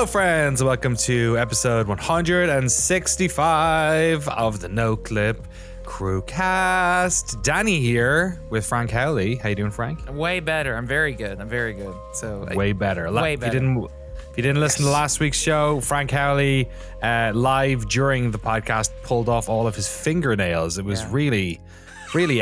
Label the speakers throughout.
Speaker 1: Friends, welcome to episode 165 of the Noclip Crewcast. Danny here with Frank Howley. How you doing, Frank?
Speaker 2: Way better. I'm very good. So
Speaker 1: way better.
Speaker 2: Way better.
Speaker 1: If you didn't listen to last week's show, Frank Howley live during the podcast pulled off all of his fingernails. It was really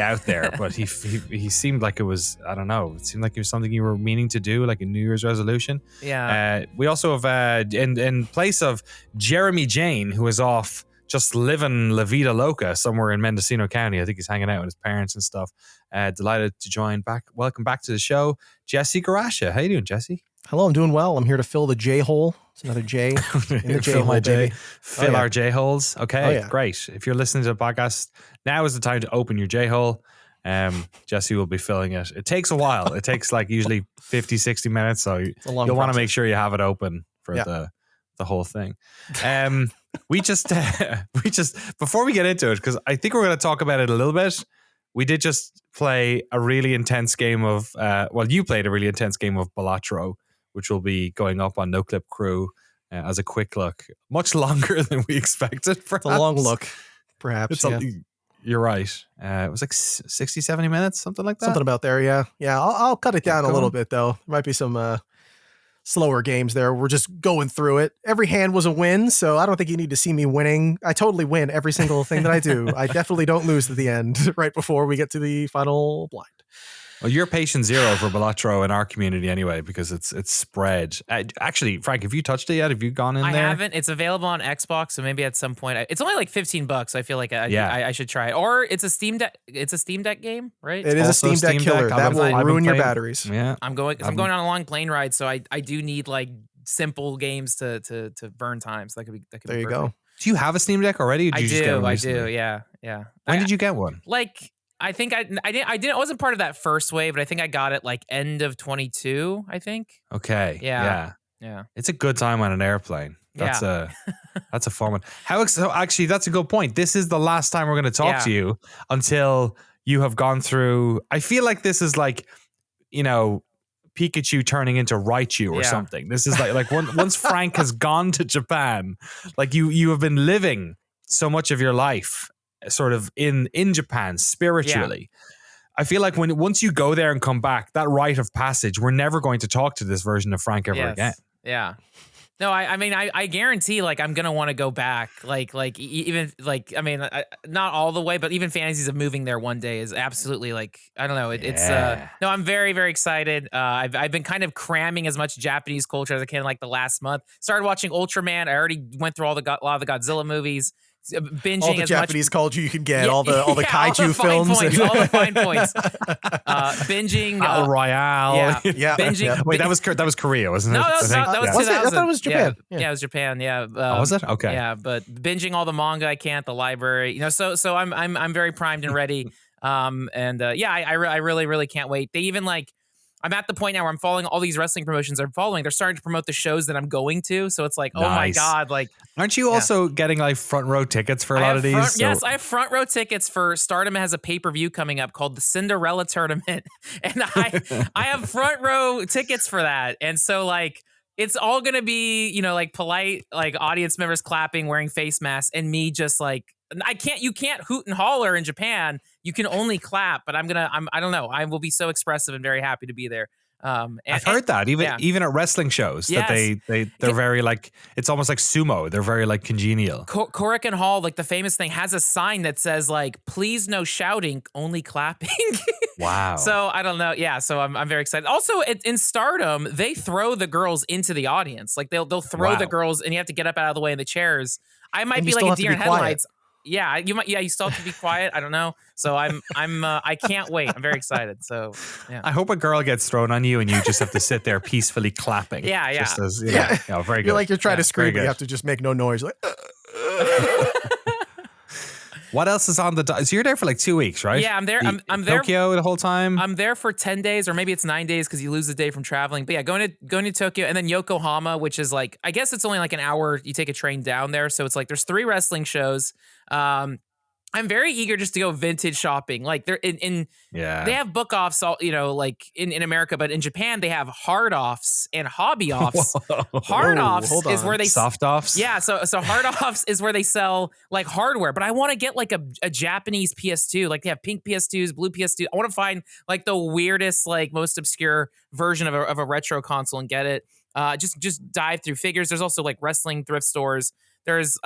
Speaker 1: out there, but he seemed like it was, I don't know, it seemed like it was something you were meaning to do, like a New Year's resolution.
Speaker 2: Yeah.
Speaker 1: We also have, in place of Jeremy Jane, who is off just living La Vida Loca somewhere in Mendocino County. I think he's hanging out with his parents and stuff. Delighted to join back. Welcome back to the show, Jesse Guarascia. How you doing, Jesse?
Speaker 3: Hello, I'm doing well. I'm here to fill the J hole. It's another J in the J hole, baby.
Speaker 1: Fill our J holes. Okay, great. If you're listening to the podcast, now is the time to open your J hole. Jesse will be filling it. It takes a while. It takes like usually 50, 60 minutes. So you'll want to make sure you have it open for the whole thing. We just before we get into it, because I think we're going to talk about it a little bit. We did just play a really intense game of, you played a really intense game of Balatro, which will be going up on Noclip Crew as a quick look. Much longer than we expected, perhaps.
Speaker 3: It's a long look, perhaps.
Speaker 1: You're right. It was like 60, 70 minutes, something like that.
Speaker 3: Something about there, yeah. Yeah, I'll cut it down a little bit, though. There might be some slower games there. We're just going through it. Every hand was a win, so I don't think you need to see me winning. I totally win every single thing that I do. I definitely don't lose at the end, right before we get to the final blind.
Speaker 1: Well, you're patient zero for Balatro in our community anyway, because it's spread. Actually, Frank, have you touched it yet? Have you gone in there?
Speaker 2: I haven't. It's available on Xbox, so maybe at some point. It's only like $15. I feel like I should try it. Or it's a Steam Deck. It's a Steam Deck game, right?
Speaker 3: It is also a Steam Deck killer. That will ruin your batteries.
Speaker 1: Yeah,
Speaker 2: I'm going on a long plane ride, so I do need like simple games to burn time. So that could be
Speaker 3: there. You go.
Speaker 1: Do you have a Steam Deck already? Or did you just get one recently?
Speaker 2: Yeah.
Speaker 1: When did you get one?
Speaker 2: Like. I think I wasn't part of that first wave, but I think I got it like end of 22, I think.
Speaker 1: Okay.
Speaker 2: Yeah.
Speaker 1: It's a good time on an airplane. That's a fun one. So actually, that's a good point. This is the last time we're going to talk to you until you have gone through. I feel like this is like, Pikachu turning into Raichu or something. This is like once Frank has gone to Japan, like you have been living so much of your life sort of in Japan spiritually. I feel like once you go there and come back, that rite of passage, we're never going to talk to this version of Frank ever again.
Speaker 2: Yeah. No, I mean, I guarantee like I'm gonna want to go back. Like even like I mean, not all the way, but even fantasies of moving there one day is absolutely like I don't know. It's no, I'm very very excited. I've been kind of cramming as much Japanese culture as I can like the last month. Started watching Ultraman. I already went through a lot of the Godzilla movies. Binging
Speaker 3: all the Japanese culture you can get, all the kaiju films,
Speaker 2: all the fine points. Binging
Speaker 1: Battle Royale.
Speaker 2: Yeah. Binging.
Speaker 1: Yeah. Wait, that was Korea, wasn't it?
Speaker 2: No, that was 2000.
Speaker 3: I thought it was Japan.
Speaker 2: Yeah, it was Japan. Yeah.
Speaker 1: Was it? Okay.
Speaker 2: Yeah, but binging all the manga I can at the library. So I'm very primed and ready. I really really can't wait. They even like. I'm at the point now where I'm following all these wrestling promotions I'm following. They're starting to promote the shows that I'm going to. So it's like, oh my God. Like,
Speaker 1: aren't you also getting like front row tickets for a lot of these?
Speaker 2: Yes, I have front row tickets for Stardom has a pay-per-view coming up called the Cinderella Tournament. And I have front row tickets for that. And so like, it's all going to be, like polite, like audience members clapping, wearing face masks and me just like, you can't hoot and holler in Japan. You can only clap, but I don't know. I will be so expressive and very happy to be there.
Speaker 1: I've heard that even at wrestling shows that they're very like, it's almost like sumo. They're very like congenial.
Speaker 2: Korakuen Hall, like the famous thing, has a sign that says like, please no shouting, only clapping.
Speaker 1: Wow.
Speaker 2: So I don't know. Yeah. So I'm very excited. Also in Stardom, they throw the girls into the audience. Like they'll throw the girls and you have to get up out of the way in the chairs. I might be like a deer in headlights. Yeah, you might. Yeah, you still have to be quiet. I don't know. So I can't wait. I'm very excited. So yeah.
Speaker 1: I hope a girl gets thrown on you and you just have to sit there peacefully clapping.
Speaker 2: Yeah.
Speaker 1: Just as, very good.
Speaker 3: You're like you're trying to scream, but you have to just make no noise. Like,
Speaker 1: what else is on the? So you're there for like 2 weeks, right?
Speaker 2: Yeah, I'm there. I'm there.
Speaker 1: Tokyo the whole time.
Speaker 2: I'm there for 10 days, or maybe it's 9 days because you lose a day from traveling. But yeah, going to Tokyo and then Yokohama, which is like, I guess it's only like an hour. You take a train down there, so it's like there's 3 wrestling shows. I'm very eager just to go vintage shopping. Like they're they have book offs, all like in America, but in Japan they have hard offs and hobby offs. Hard offs is where they
Speaker 1: soft offs.
Speaker 2: Yeah, so hard offs is where they sell like hardware. But I want to get like a Japanese PS2. Like they have pink PS2s, blue PS2. I want to find like the weirdest, like most obscure version of a retro console and get it. Just dive through figures. There's also like wrestling thrift stores. There's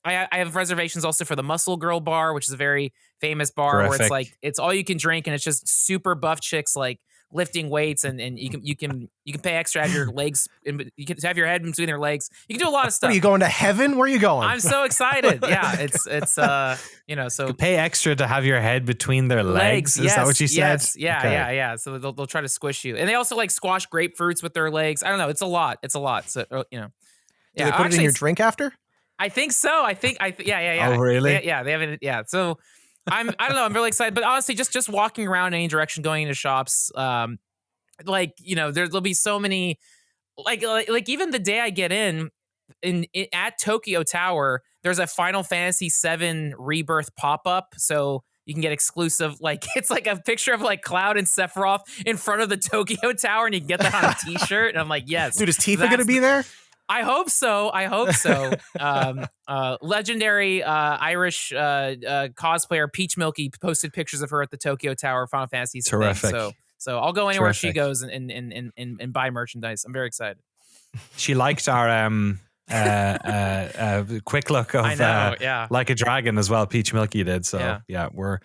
Speaker 2: I have reservations also for the Muscle Girl bar, which is a very famous bar where it's like it's all you can drink and it's just super buff chicks like lifting weights and you can pay extra to have your legs you can have your head in between their legs. You can do a lot of stuff.
Speaker 3: Are you going to heaven? Where are you going?
Speaker 2: I'm so excited. Yeah, it's so
Speaker 1: you pay extra to have your head between their legs. Is that what you said?
Speaker 2: Yes. Yeah, okay. Yeah. So they'll try to squish you, and they also like squash grapefruits with their legs. I don't know. It's a lot. So
Speaker 3: Do they put it in your drink after?
Speaker 2: I think so. Yeah.
Speaker 1: Oh, really?
Speaker 2: They haven't. Yeah. So I don't know. I'm really excited. But honestly, just walking around in any direction, going into shops, there'll be so many, like even the day I get in at Tokyo Tower, there's a Final Fantasy VII Rebirth pop up. So you can get exclusive, like it's like a picture of like Cloud and Sephiroth in front of the Tokyo Tower, and you can get that on a T-shirt. And I'm like, yes,
Speaker 3: dude, is Tifa gonna be there?
Speaker 2: I hope so. Legendary Irish cosplayer Peach Milky posted pictures of her at the Tokyo Tower Final Fantasy.
Speaker 1: Terrific.
Speaker 2: So I'll go anywhere she goes and buy merchandise. I'm very excited.
Speaker 1: She liked our quick look of Like a Dragon as well. Peach Milky did. So yeah we're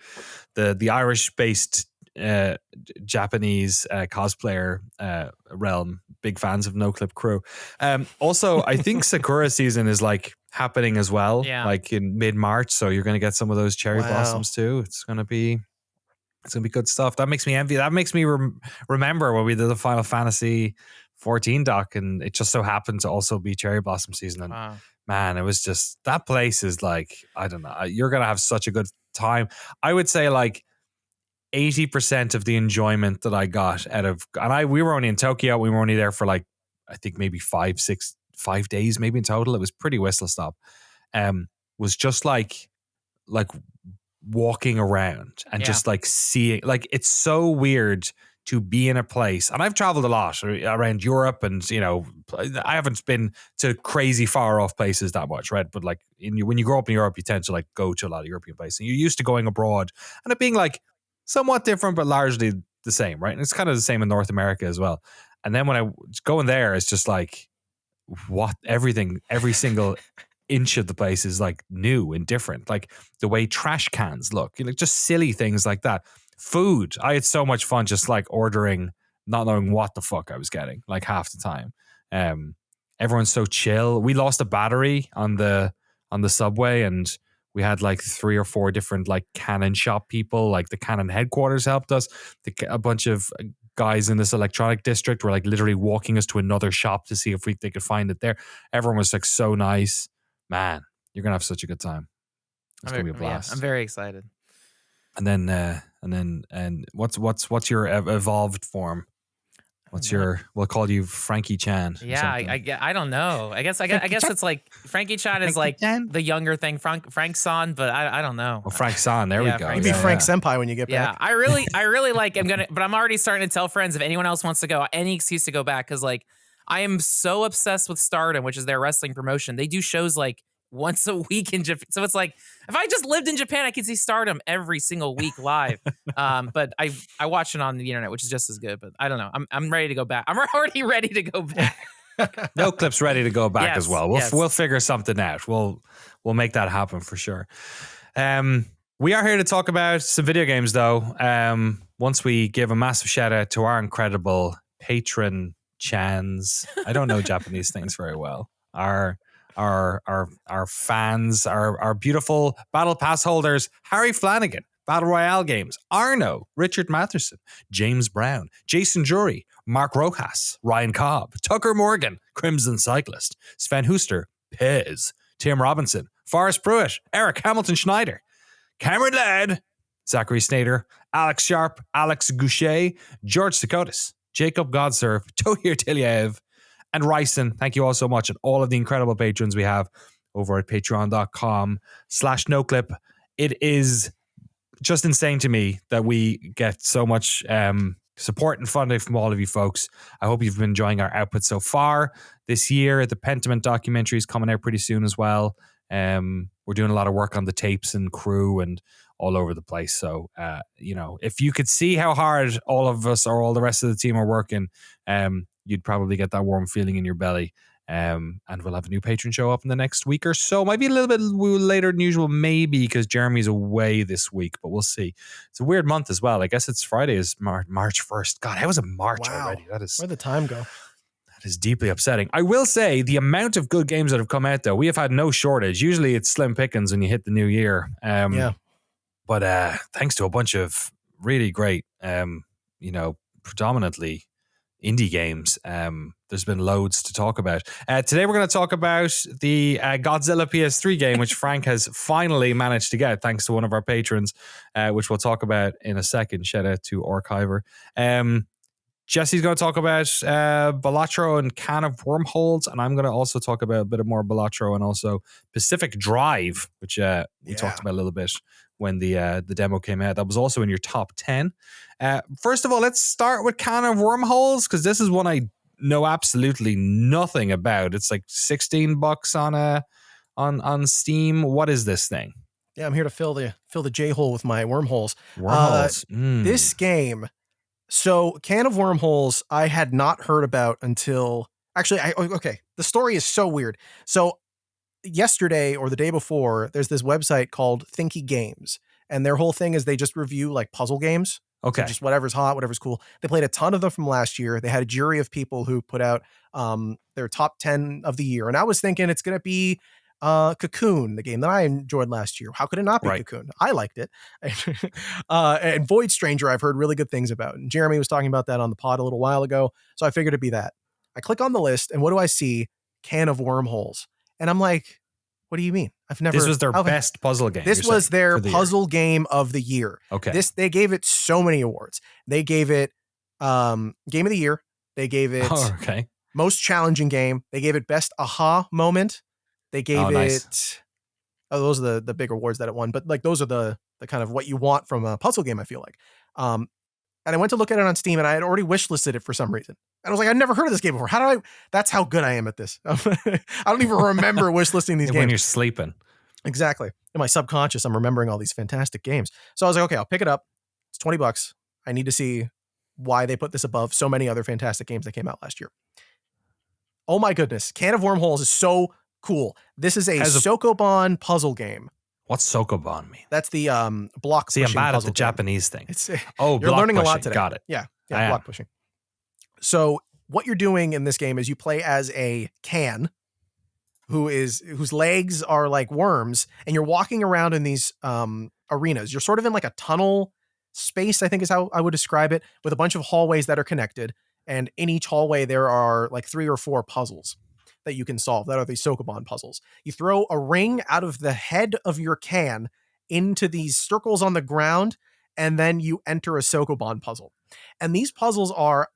Speaker 1: the Irish based Japanese cosplayer realm, big fans of Noclip crew. Also, I think Sakura season is like happening as well, like in mid-March. So you're going to get some of those cherry blossoms too. It's going to be good stuff. That makes me envy. That makes me remember when we did the Final Fantasy 14 doc, and it just so happened to also be cherry blossom season. And man, it was just, that place is like, I don't know. You're going to have such a good time. I would say like 80% of the enjoyment that I got out of, and we were only in Tokyo. We were only there for like, I think maybe 5 days, maybe in total. It was pretty whistle stop. Was just like walking around and just like seeing, like, it's so weird to be in a place. And I've traveled a lot around Europe, and I haven't been to crazy far off places that much, right? But like when you grow up in Europe, you tend to like go to a lot of European places, and you're used to going abroad and it being like somewhat different, but largely the same, right? And it's kind of the same in North America as well. And then when I go in there, it's just like, every single inch of the place is like new and different. Like the way trash cans look, just silly things like that. Food. I had so much fun just like ordering, not knowing what the fuck I was getting, like half the time. Everyone's so chill. We lost a battery on the subway, and we had like 3 or 4 different like Canon shop people. Like the Canon headquarters helped us. A bunch of guys in this electronic district were like literally walking us to another shop to see if they could find it there. Everyone was like so nice. Man, you're gonna have such a good time. It's gonna be a blast.
Speaker 2: Yeah, I'm very excited.
Speaker 1: And then what's your evolved form? What's your? We'll call you Frankie Chan.
Speaker 2: Yeah, I don't know. I guess it's like Frankie Chan is like the younger thing, Frank San, but I don't know.
Speaker 1: Oh, Frank San. There we go.
Speaker 3: You'll be Frank Senpai when you get back.
Speaker 2: Yeah, I really like. But I'm already starting to tell friends if anyone else wants to go, any excuse to go back, because like I am so obsessed with Stardom, which is their wrestling promotion. They do shows like once a week in Japan. So it's like, if I just lived in Japan, I could see Stardom every single week live. But I watch it on the internet, which is just as good. But I don't know. I'm ready to go back. I'm already ready to go back.
Speaker 1: Noclip's ready to go back as well. We'll figure something out. We'll make that happen for sure. We are here to talk about some video games though. Once we give a massive shout out to our incredible patron Chans. I don't know Japanese things very well. Our our fans, our beautiful Battle Pass holders, Harry Flanagan, Battle Royale Games, Arno, Richard Matherson, James Brown, Jason Jury, Mark Rojas, Ryan Cobb, Tucker Morgan, Crimson Cyclist, Sven Huster, Pez, Tim Robinson, Forrest Pruitt, Eric Hamilton Schneider, Cameron Ladd, Zachary Snader, Alex Sharp, Alex Goucher, George Sakotis, Jacob Godserv, Tohir Tiliev, and Ryson. Thank you all so much. And all of the incredible patrons we have over at patreon.com/noclip. It is just insane to me that we get so much support and funding from all of you folks. I hope you've been enjoying our output so far this year. The Pentiment documentary is coming out pretty soon as well. We're doing a lot of work on the tapes and crew and all over the place. So, if you could see how hard all of us or all the rest of the team are working, you'd probably get that warm feeling in your belly. And we'll have a new patron show up in the next week or so. Might be a little bit later than usual, maybe because Jeremy's away this week, but we'll see. It's a weird month as well. I guess it's Friday is March 1st. God, how was it March already? That is
Speaker 3: where'd the time go?
Speaker 1: That is deeply upsetting. I will say the amount of good games that have come out, though, we have had no shortage. Usually it's slim pickings when you hit the new year. But thanks to a bunch of really great, predominantly indie games, there's been loads to talk about. Today we're going to talk about the Godzilla PS3 game, which Frank has finally managed to get thanks to one of our patrons, which we'll talk about in a second. Shout out to Archiver. Jesse's going to talk about Balatro and Can of Wormholes, and I'm going to also talk about a bit more Balatro and also Pacific Drive, which we talked about a little bit when the demo came out. That was also in your top 10. First of all, let's start with Can of Wormholes, because this is one I know absolutely nothing about. It's like $16 on Steam. What is this thing?
Speaker 3: Yeah, I'm here to fill the J-hole with my wormholes.
Speaker 1: Wormholes.
Speaker 3: This game. So Can of Wormholes, I had not heard about until the story is so weird. So yesterday or the day before, there's this website called Thinky Games, and their whole thing is they just review like puzzle games.
Speaker 1: Okay.
Speaker 3: So just whatever's hot, whatever's cool. They played a ton of them from last year. They had a jury of people who put out their top 10 of the year. And I was thinking it's going to be Cocoon, the game that I enjoyed last year. How could it not be Cocoon? I liked it. And Void Stranger, I've heard really good things about. And Jeremy was talking about that on the pod a little while ago. So I figured it'd be that. I click on the list, and what do I see? Can of Wormholes. And I'm like, what do you mean?
Speaker 1: This was their best puzzle game.
Speaker 3: This was their puzzle game of the year.
Speaker 1: Okay.
Speaker 3: They gave it so many awards. They gave it Game of the Year. They gave it Most Challenging Game. They gave it Best Aha Moment. They gave it. Oh, those are the big awards that it won. But like those are the kind of what you want from a puzzle game, I feel like. And I went to look at it on Steam, and I had already wishlisted it for some reason. And I was like, I'd never heard of this game before. That's how good I am at this. I don't even remember wishlisting these games.
Speaker 1: When you're sleeping.
Speaker 3: Exactly. In my subconscious, I'm remembering all these fantastic games. So I was like, okay, I'll pick it up. It's $20. I need to see why they put this above so many other fantastic games that came out last year. Oh my goodness. Can of Wormholes is so cool. This is a sokoban puzzle game.
Speaker 1: What's sokoban mean?
Speaker 3: That's the block pushing.
Speaker 1: See, I'm bad at the
Speaker 3: game.
Speaker 1: Japanese thing.
Speaker 3: You're learning a lot today.
Speaker 1: Got it.
Speaker 3: Yeah, block pushing. So what you're doing in this game is you play as a can whose legs are like worms, and you're walking around in these arenas. You're sort of in like a tunnel space, I think is how I would describe it, with a bunch of hallways that are connected. And in each hallway, there are like 3 or 4 puzzles that you can solve. That are the sokoban puzzles. You throw a ring out of the head of your can into these circles on the ground, and then you enter a sokoban puzzle. And these puzzles are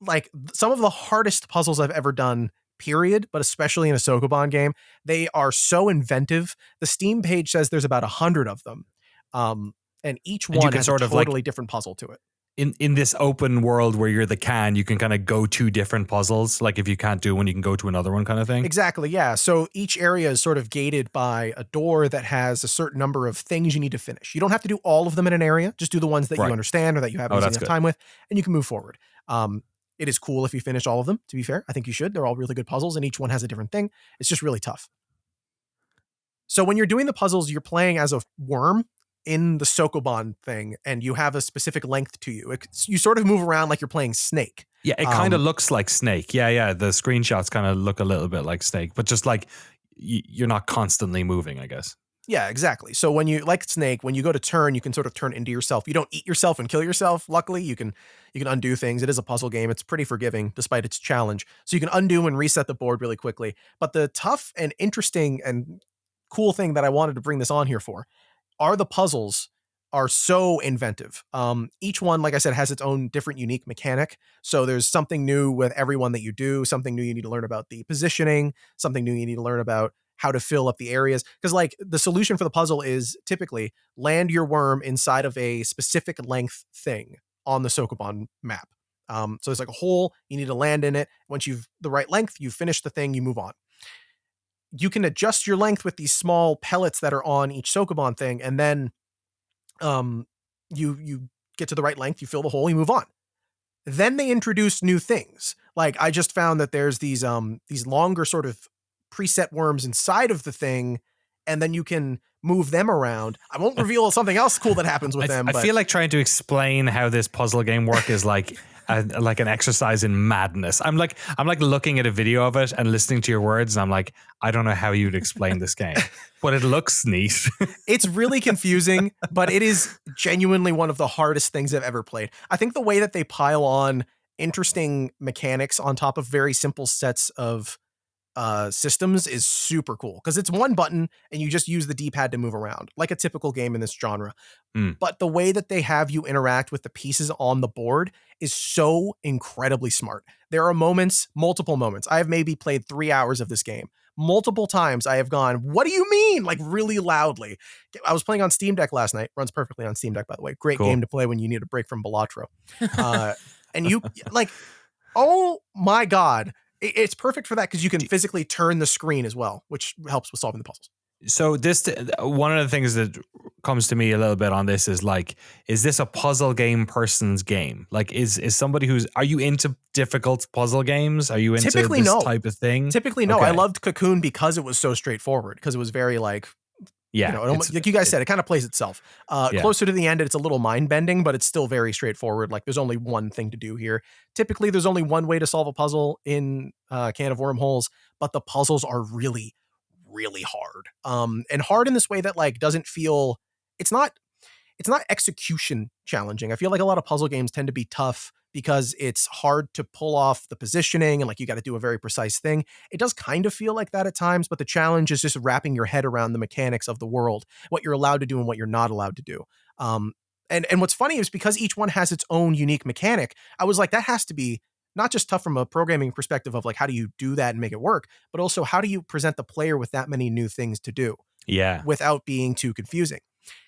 Speaker 3: like some of the hardest puzzles I've ever done, period, but especially in a sokoban game. They are so inventive. The Steam page says there's about 100 of them. And each one has a totally different puzzle to it.
Speaker 1: In this open world where you're the can, you can kind of go to different puzzles. Like if you can't do one, you can go to another one kind of thing.
Speaker 3: Exactly, yeah. So each area is sort of gated by a door that has a certain number of things you need to finish. You don't have to do all of them in an area. Just do the ones that you understand or that you have enough time with, and you can move forward. It is cool if you finish all of them, to be fair. I think you should. They're all really good puzzles, and each one has a different thing. It's just really tough. So when you're doing the puzzles, you're playing as a worm in the sokoban thing, and you have a specific length to you. You sort of move around like you're playing Snake.
Speaker 1: Yeah, it kind of looks like Snake. Yeah. The screenshots kind of look a little bit like Snake, but just like you're not constantly moving, I guess.
Speaker 3: Yeah, exactly. So when you, like Snake, when you go to turn, you can sort of turn into yourself. You don't eat yourself and kill yourself. Luckily, you can undo things. It is a puzzle game. It's pretty forgiving despite its challenge. So you can undo and reset the board really quickly. But the tough and interesting and cool thing that I wanted to bring this on here for are the puzzles are so inventive. Each one, like I said, has its own different unique mechanic. So there's something new with every one that you do, something new you need to learn about the positioning, something new you need to learn about how to fill up the areas. Because like the solution for the puzzle is typically land your worm inside of a specific length thing on the sokoban map. So it's like a hole, you need to land in it. Once you've the right length, you finish the thing, you move on. You can adjust your length with these small pellets that are on each sokoban thing, and then you get to the right length, you fill the hole, you move on. Then they introduce new things. Like I just found that there's these longer sort of preset worms inside of the thing, and then you can move them around. I won't reveal something else cool that happens with them.
Speaker 1: I feel like trying to explain how this puzzle game work is like an exercise in madness. I'm like looking at a video of it and listening to your words, and I'm like, I don't know how you'd explain this game, but it looks neat.
Speaker 3: It's really confusing, but it is genuinely one of the hardest things I've ever played. I think the way that they pile on interesting mechanics on top of very simple sets of systems is super cool, because it's one button and you just use the D-pad to move around like a typical game in this genre. But the way that they have you interact with the pieces on the board is so incredibly smart. There are moments, multiple moments. I have maybe played 3 hours of this game. Multiple times I have gone, what do you mean? Like really loudly. I was playing on Steam Deck last night. Runs perfectly on Steam Deck, by the way. Great game to play when you need a break from Balatro. And you like, oh my God. It's perfect for that because you can physically turn the screen as well, which helps with solving the puzzles.
Speaker 1: So this, one of the things that comes to me a little bit on this is like, is this a puzzle game person's game? Like, is somebody are you into difficult puzzle games? Are you into
Speaker 3: Typically,
Speaker 1: this
Speaker 3: no.
Speaker 1: type of thing?
Speaker 3: Typically, no. Okay. I loved Cocoon because it was so straightforward, because it was very like,
Speaker 1: yeah,
Speaker 3: like you guys said, it kind of plays itself. Closer to the end, it's a little mind bending, but it's still very straightforward. Like there's only one thing to do here. Typically, there's only one way to solve a puzzle in Can of Wormholes, but the puzzles are really, really hard. And hard in this way that like doesn't feel, it's not execution challenging. I feel like a lot of puzzle games tend to be tough because it's hard to pull off the positioning and like you got to do a very precise thing. It does kind of feel like that at times, but the challenge is just wrapping your head around the mechanics of the world, what you're allowed to do and what you're not allowed to do. And what's funny is because each one has its own unique mechanic, I was like, that has to be not just tough from a programming perspective of like, how do you do that and make it work, but also how do you present the player with that many new things to do without being too confusing?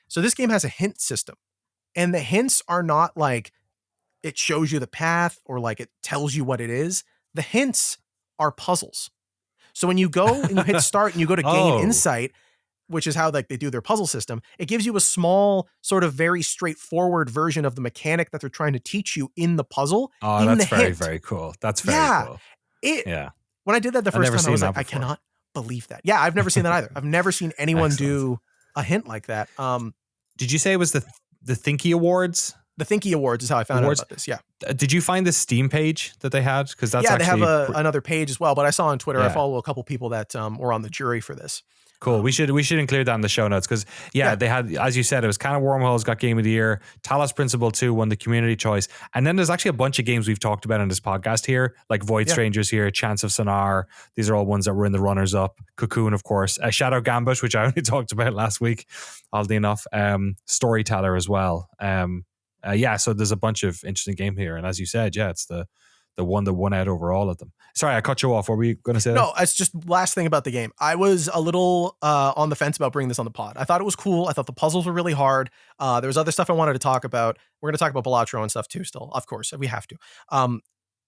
Speaker 3: So this game has a hint system, and the hints are not like, it shows you the path or like it tells you what it is. The hints are puzzles. So when you go and you hit start and you go to gain insight, which is how like they do their puzzle system, it gives you a small sort of very straightforward version of the mechanic that they're trying to teach you in the puzzle.
Speaker 1: Oh, that's very, very cool. That's very cool.
Speaker 3: When I did that the first time, I was like, I cannot believe that. Yeah, I've never seen that either. I've never seen anyone do a hint like that.
Speaker 1: Did you say it was the Thinky Awards?
Speaker 3: The Thinky Awards is how I found out about this. Yeah.
Speaker 1: Did you find the Steam page that they had? Because that's
Speaker 3: they have another page as well. But I saw on Twitter, I follow a couple people that were on the jury for this.
Speaker 1: Cool. We should include that in the show notes because they had, as you said, it was Can of Wormholes got Game of the Year. Talos Principle 2 won the community choice, and then there's actually a bunch of games we've talked about on this podcast here, like Void Strangers here, Chance of Sonar. These are all ones that were in the runners up. Cocoon, of course, Shadow Gambit, which I only talked about last week, oddly enough. Storyteller as well. So there's a bunch of interesting game here, and as you said, it's the one that won out over all of them. Sorry, I cut you off. What were you going to say?
Speaker 3: No, it's just last thing about the game. I was a little on the fence about bringing this on the pod. I thought it was cool. I thought the puzzles were really hard. There was other stuff I wanted to talk about. We're going to talk about Balatro and stuff too still. Of course, we have to.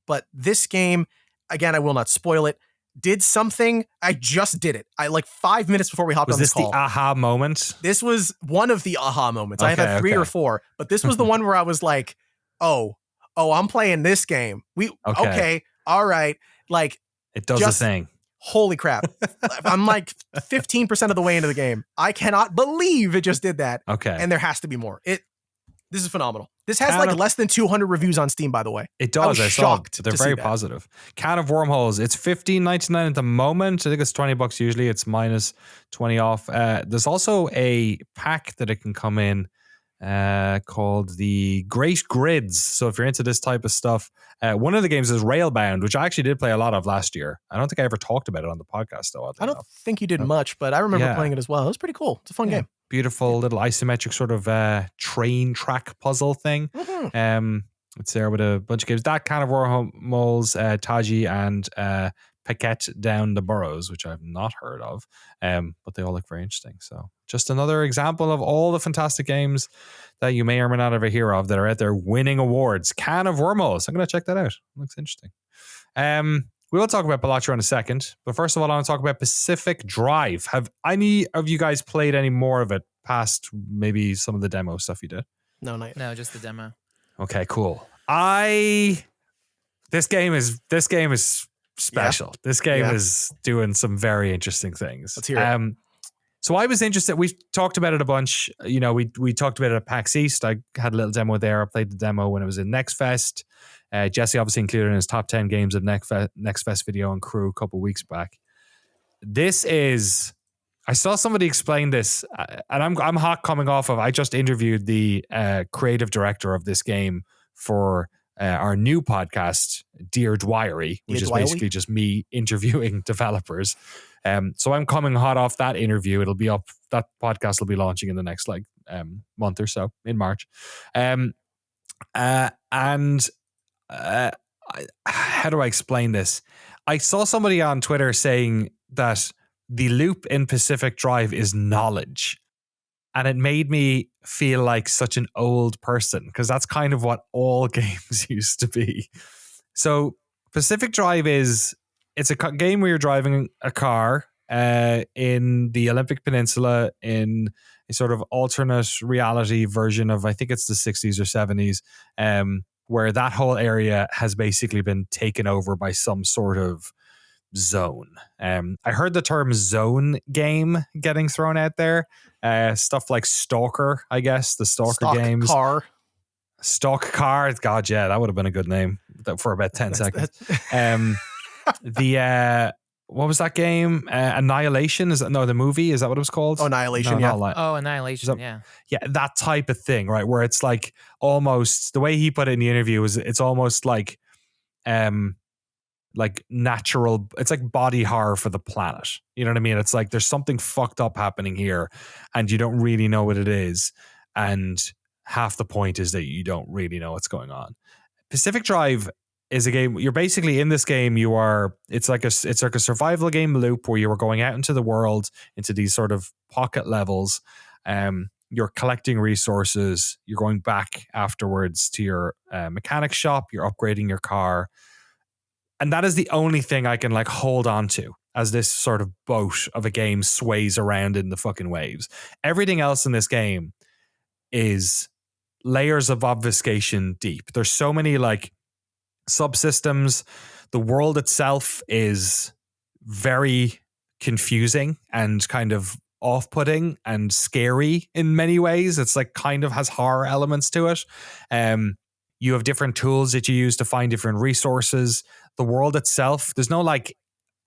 Speaker 3: But this game, again, I will not spoil it, did something. I just did it. I like 5 minutes before we hopped on this call.
Speaker 1: Was this the aha moment?
Speaker 3: This was one of the aha moments. I have had 3 or 4, but this was the one where I was like, oh, I'm playing this game. Okay. All right. Like,
Speaker 1: it does the thing.
Speaker 3: Holy crap. I'm like 15% of the way into the game. I cannot believe it just did that.
Speaker 1: Okay.
Speaker 3: And there has to be more. This is phenomenal. This has less than 200 reviews on Steam, by the way.
Speaker 1: It does. I saw
Speaker 3: shocked.
Speaker 1: They're very positive. Can of Wormholes. It's $15.99 at the moment. I think it's $20 usually. It's minus 20 off. There's also a pack that it can come in called the Great Grids. So if you're into this type of stuff, one of the games is Railbound, which I actually did play a lot of last year. I don't think I ever talked about it on the podcast, though.
Speaker 3: I don't think you did much, but I remember playing it as well. It was pretty cool. It's a fun game.
Speaker 1: Beautiful little isometric sort of train track puzzle thing. It's there with a bunch of games. That Can of Wormholes, Taji, and Paquette Down the Burrows, which I've not heard of, but they all look very interesting. So just another example of all the fantastic games that you may or may not ever hear of that are out there winning awards. Can of Wormholes. I'm going to check that out. It looks interesting. We will talk about Balatro in a second, but first of all, I want to talk about Pacific Drive. Have any of you guys played any more of it past maybe some of the demo stuff you did?
Speaker 3: No, not yet.
Speaker 2: No, just the demo.
Speaker 1: Okay, cool. This game is special. Yeah. This game is doing some very interesting things.
Speaker 3: Let's hear it.
Speaker 1: So I was interested. We talked about it a bunch. You know, we talked about it at PAX East. I had a little demo there. I played the demo when it was in Next Fest. Jesse obviously included in his top 10 games of Next Fest video on Crew a couple weeks back. I saw somebody explain this, and I'm hot coming off of. I just interviewed the creative director of this game for our new podcast, Dear Dwyery, which is basically just me interviewing developers. So I'm coming hot off that interview. It'll be up. That podcast will be launching in the next month or so in March. How do I explain this? I saw somebody on Twitter saying that the loop in Pacific Drive is knowledge. And it made me feel like such an old person, because that's kind of what all games used to be. So Pacific Drive it's a game where you're driving a car in the Olympic Peninsula in a sort of alternate reality version of, I think it's the 60s or 70s, where that whole area has basically been taken over by some sort of zone. I heard the term zone game getting thrown out there. Stuff like Stalker, I guess, the Stalker games. Stalk Car. God, yeah, that would have been a good name for about 10 seconds. What was that game? Annihilation? The movie? Is that what it was called?
Speaker 3: Oh, Annihilation, yeah.
Speaker 2: Annihilation, yeah.
Speaker 1: Yeah, that type of thing, right? Where it's like almost, the way he put it in the interview is it's almost like natural, it's like body horror for the planet. You know what I mean? It's like there's something fucked up happening here and you don't really know what it is. And half the point is that you don't really know what's going on. Pacific Drive is a game, you're basically in this game, it's like a survival game loop where you are going out into the world, into these sort of pocket levels. You're collecting resources, you're going back afterwards to your mechanic shop, you're upgrading your car. And that is the only thing I can hold on to as this sort of boat of a game sways around in the fucking waves. Everything else in this game is layers of obfuscation deep. There's so many subsystems. The world itself is very confusing and kind of off-putting and scary in many ways. It's kind of has horror elements to it. You have different tools that you use to find different resources. The world itself, there's no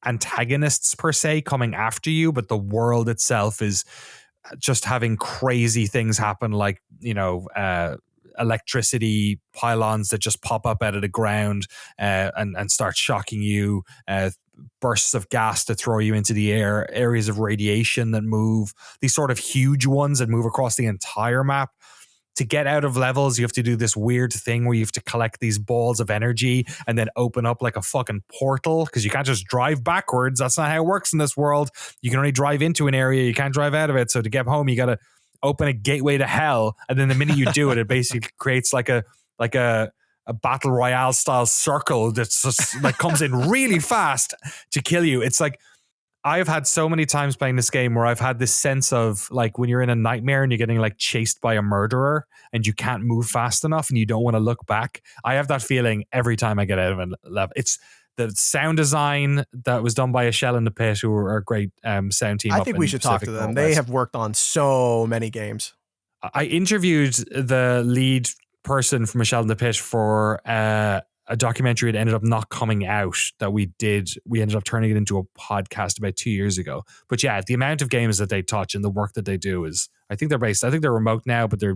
Speaker 1: antagonists per se coming after you, but the world itself is just having crazy things happen, electricity pylons that just pop up out of the ground and start shocking you, bursts of gas to throw you into the air, areas of radiation that move, these sort of huge ones that move across the entire map. To get out of levels, you have to do this weird thing where you have to collect these balls of energy and then open up a fucking portal, because you can't just drive backwards. That's not how it works in this world. You can only drive into an area. You can't drive out of it. So to get home, you got to open a gateway to hell. And then the minute you do it, it basically creates a battle royale style circle that's just comes in really fast to kill you. It's I've had so many times playing this game where I've had this sense of when you're in a nightmare and you're getting chased by a murderer and you can't move fast enough and you don't want to look back. I have that feeling every time I get out of a level. It's the sound design that was done by A Shell in the Pit, who are a great sound team.
Speaker 3: I think we should talk to them. They have worked on so many games.
Speaker 1: I interviewed the lead person from Michelle in the Pit for a documentary that ended up not coming out that we ended up turning it into a podcast about 2 years ago. But yeah, the amount of games that they touch and the work that they do is, I think they're remote now, but I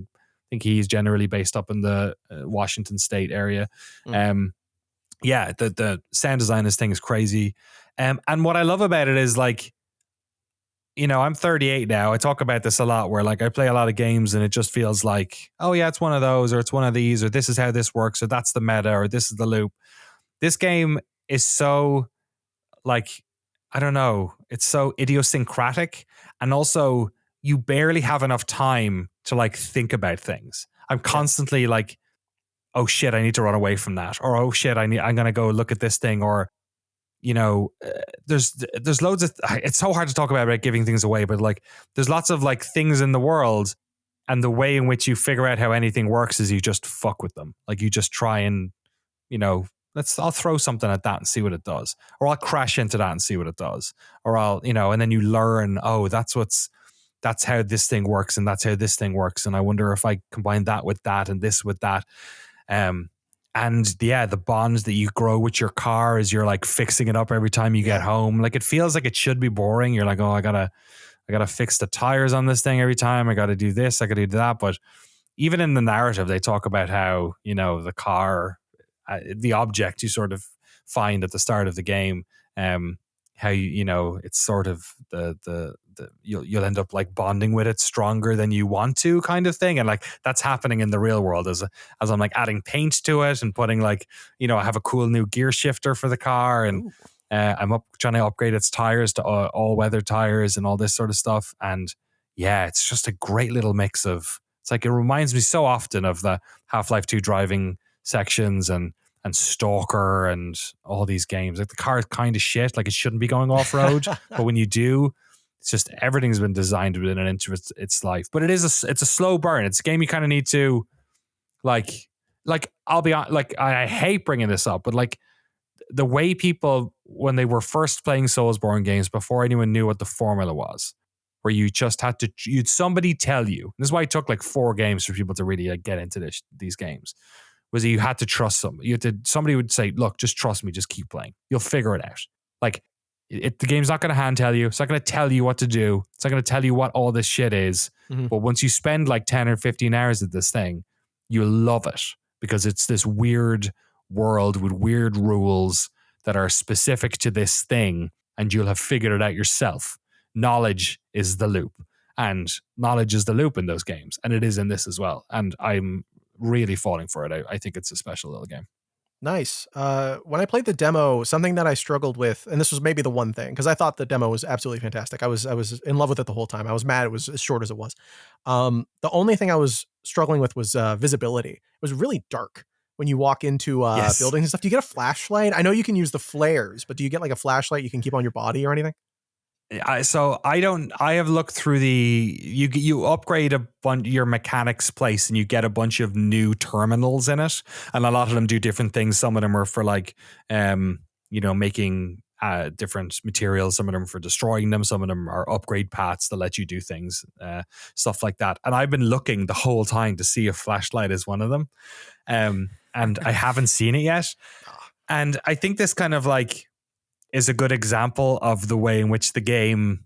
Speaker 1: think he's generally based up in the Washington State area. Yeah, the sound design of this thing is crazy. And what I love about it is like, you know, I'm 38 now. I talk about this a lot where like I play a lot of games and it just feels like, oh yeah, it's one of those, or it's one of these, or this is how this works, or that's the meta, or this is the loop. This game is so like, I don't know, it's so idiosyncratic, and also you barely have enough time to like think about things. I'm constantly like, oh shit, I need to run away from that, or oh shit, I'm gonna go look at this thing, or you know, there's loads of, it's so hard to talk about giving things away, but like there's lots of like things in the world, and the way in which you figure out how anything works is you just fuck with them. Like you just try and, you know, I'll throw something at that and see what it does, or I'll crash into that and see what it does, or I'll, you know, and then you learn, oh, that's how this thing works, and that's how this thing works, and I wonder if I combine that with that and this with that. And yeah, the bonds that you grow with your car as you're like fixing it up every time you get home. Like it feels like it should be boring. You're like, oh, I gotta fix the tires on this thing every time. I gotta do this, I gotta do that. But even in the narrative, they talk about how, you know, the car, the object you sort of find at the start of the game, how you know, it's sort of the you'll end up like bonding with it stronger than you want to, kind of thing. And like that's happening in the real world as I'm like adding paint to it and putting like, you know, I have a cool new gear shifter for the car, and I'm trying to upgrade its tires to all weather tires and all this sort of stuff. And yeah, it's just a great little mix of, it's like, it reminds me so often of the Half-Life 2 driving sections and Stalker and all these games. Like the car is kind of shit, like it shouldn't be going off road, but when you do, it's just everything's been designed within an inch of its life. But it's a slow burn. It's a game you kind of need to like I'll be on, like I hate bringing this up, but like the way people, when they were first playing Soulsborne games before anyone knew what the formula was, where you just had to, you'd somebody tell you. This is why it took like 4 games for people to really like get into these games. Was that you had to trust somebody. Somebody would say, look, just trust me, just keep playing. You'll figure it out. Like, the game's not going to hand tell you. It's not going to tell you what to do. It's not going to tell you what all this shit is. Mm-hmm. But once you spend like 10 or 15 hours at this thing, you'll love it, because it's this weird world with weird rules that are specific to this thing, and you'll have figured it out yourself. Knowledge is the loop, and knowledge is the loop in those games, and it is in this as well. And I'm really falling for it. I think it's a special little game.
Speaker 3: Nice. When I played the demo, something that I struggled with, and this was maybe the one thing, because I thought the demo was absolutely fantastic. I was in love with it the whole time. I was mad it was as short as it was. The only thing I was struggling with was visibility. It was really dark when you walk into buildings and stuff. Do you get a flashlight? I know you can use the flares, but do you get like a flashlight you can keep on your body or anything?
Speaker 1: I have looked through you upgrade your mechanics place, and you get a bunch of new terminals in it, and a lot of them do different things. Some of them are for like, making different materials. Some of them for destroying them. Some of them are upgrade paths that let you do things, stuff like that. And I've been looking the whole time to see if flashlight is one of them. And I haven't seen it yet. And I think this kind of like is a good example of the way in which the game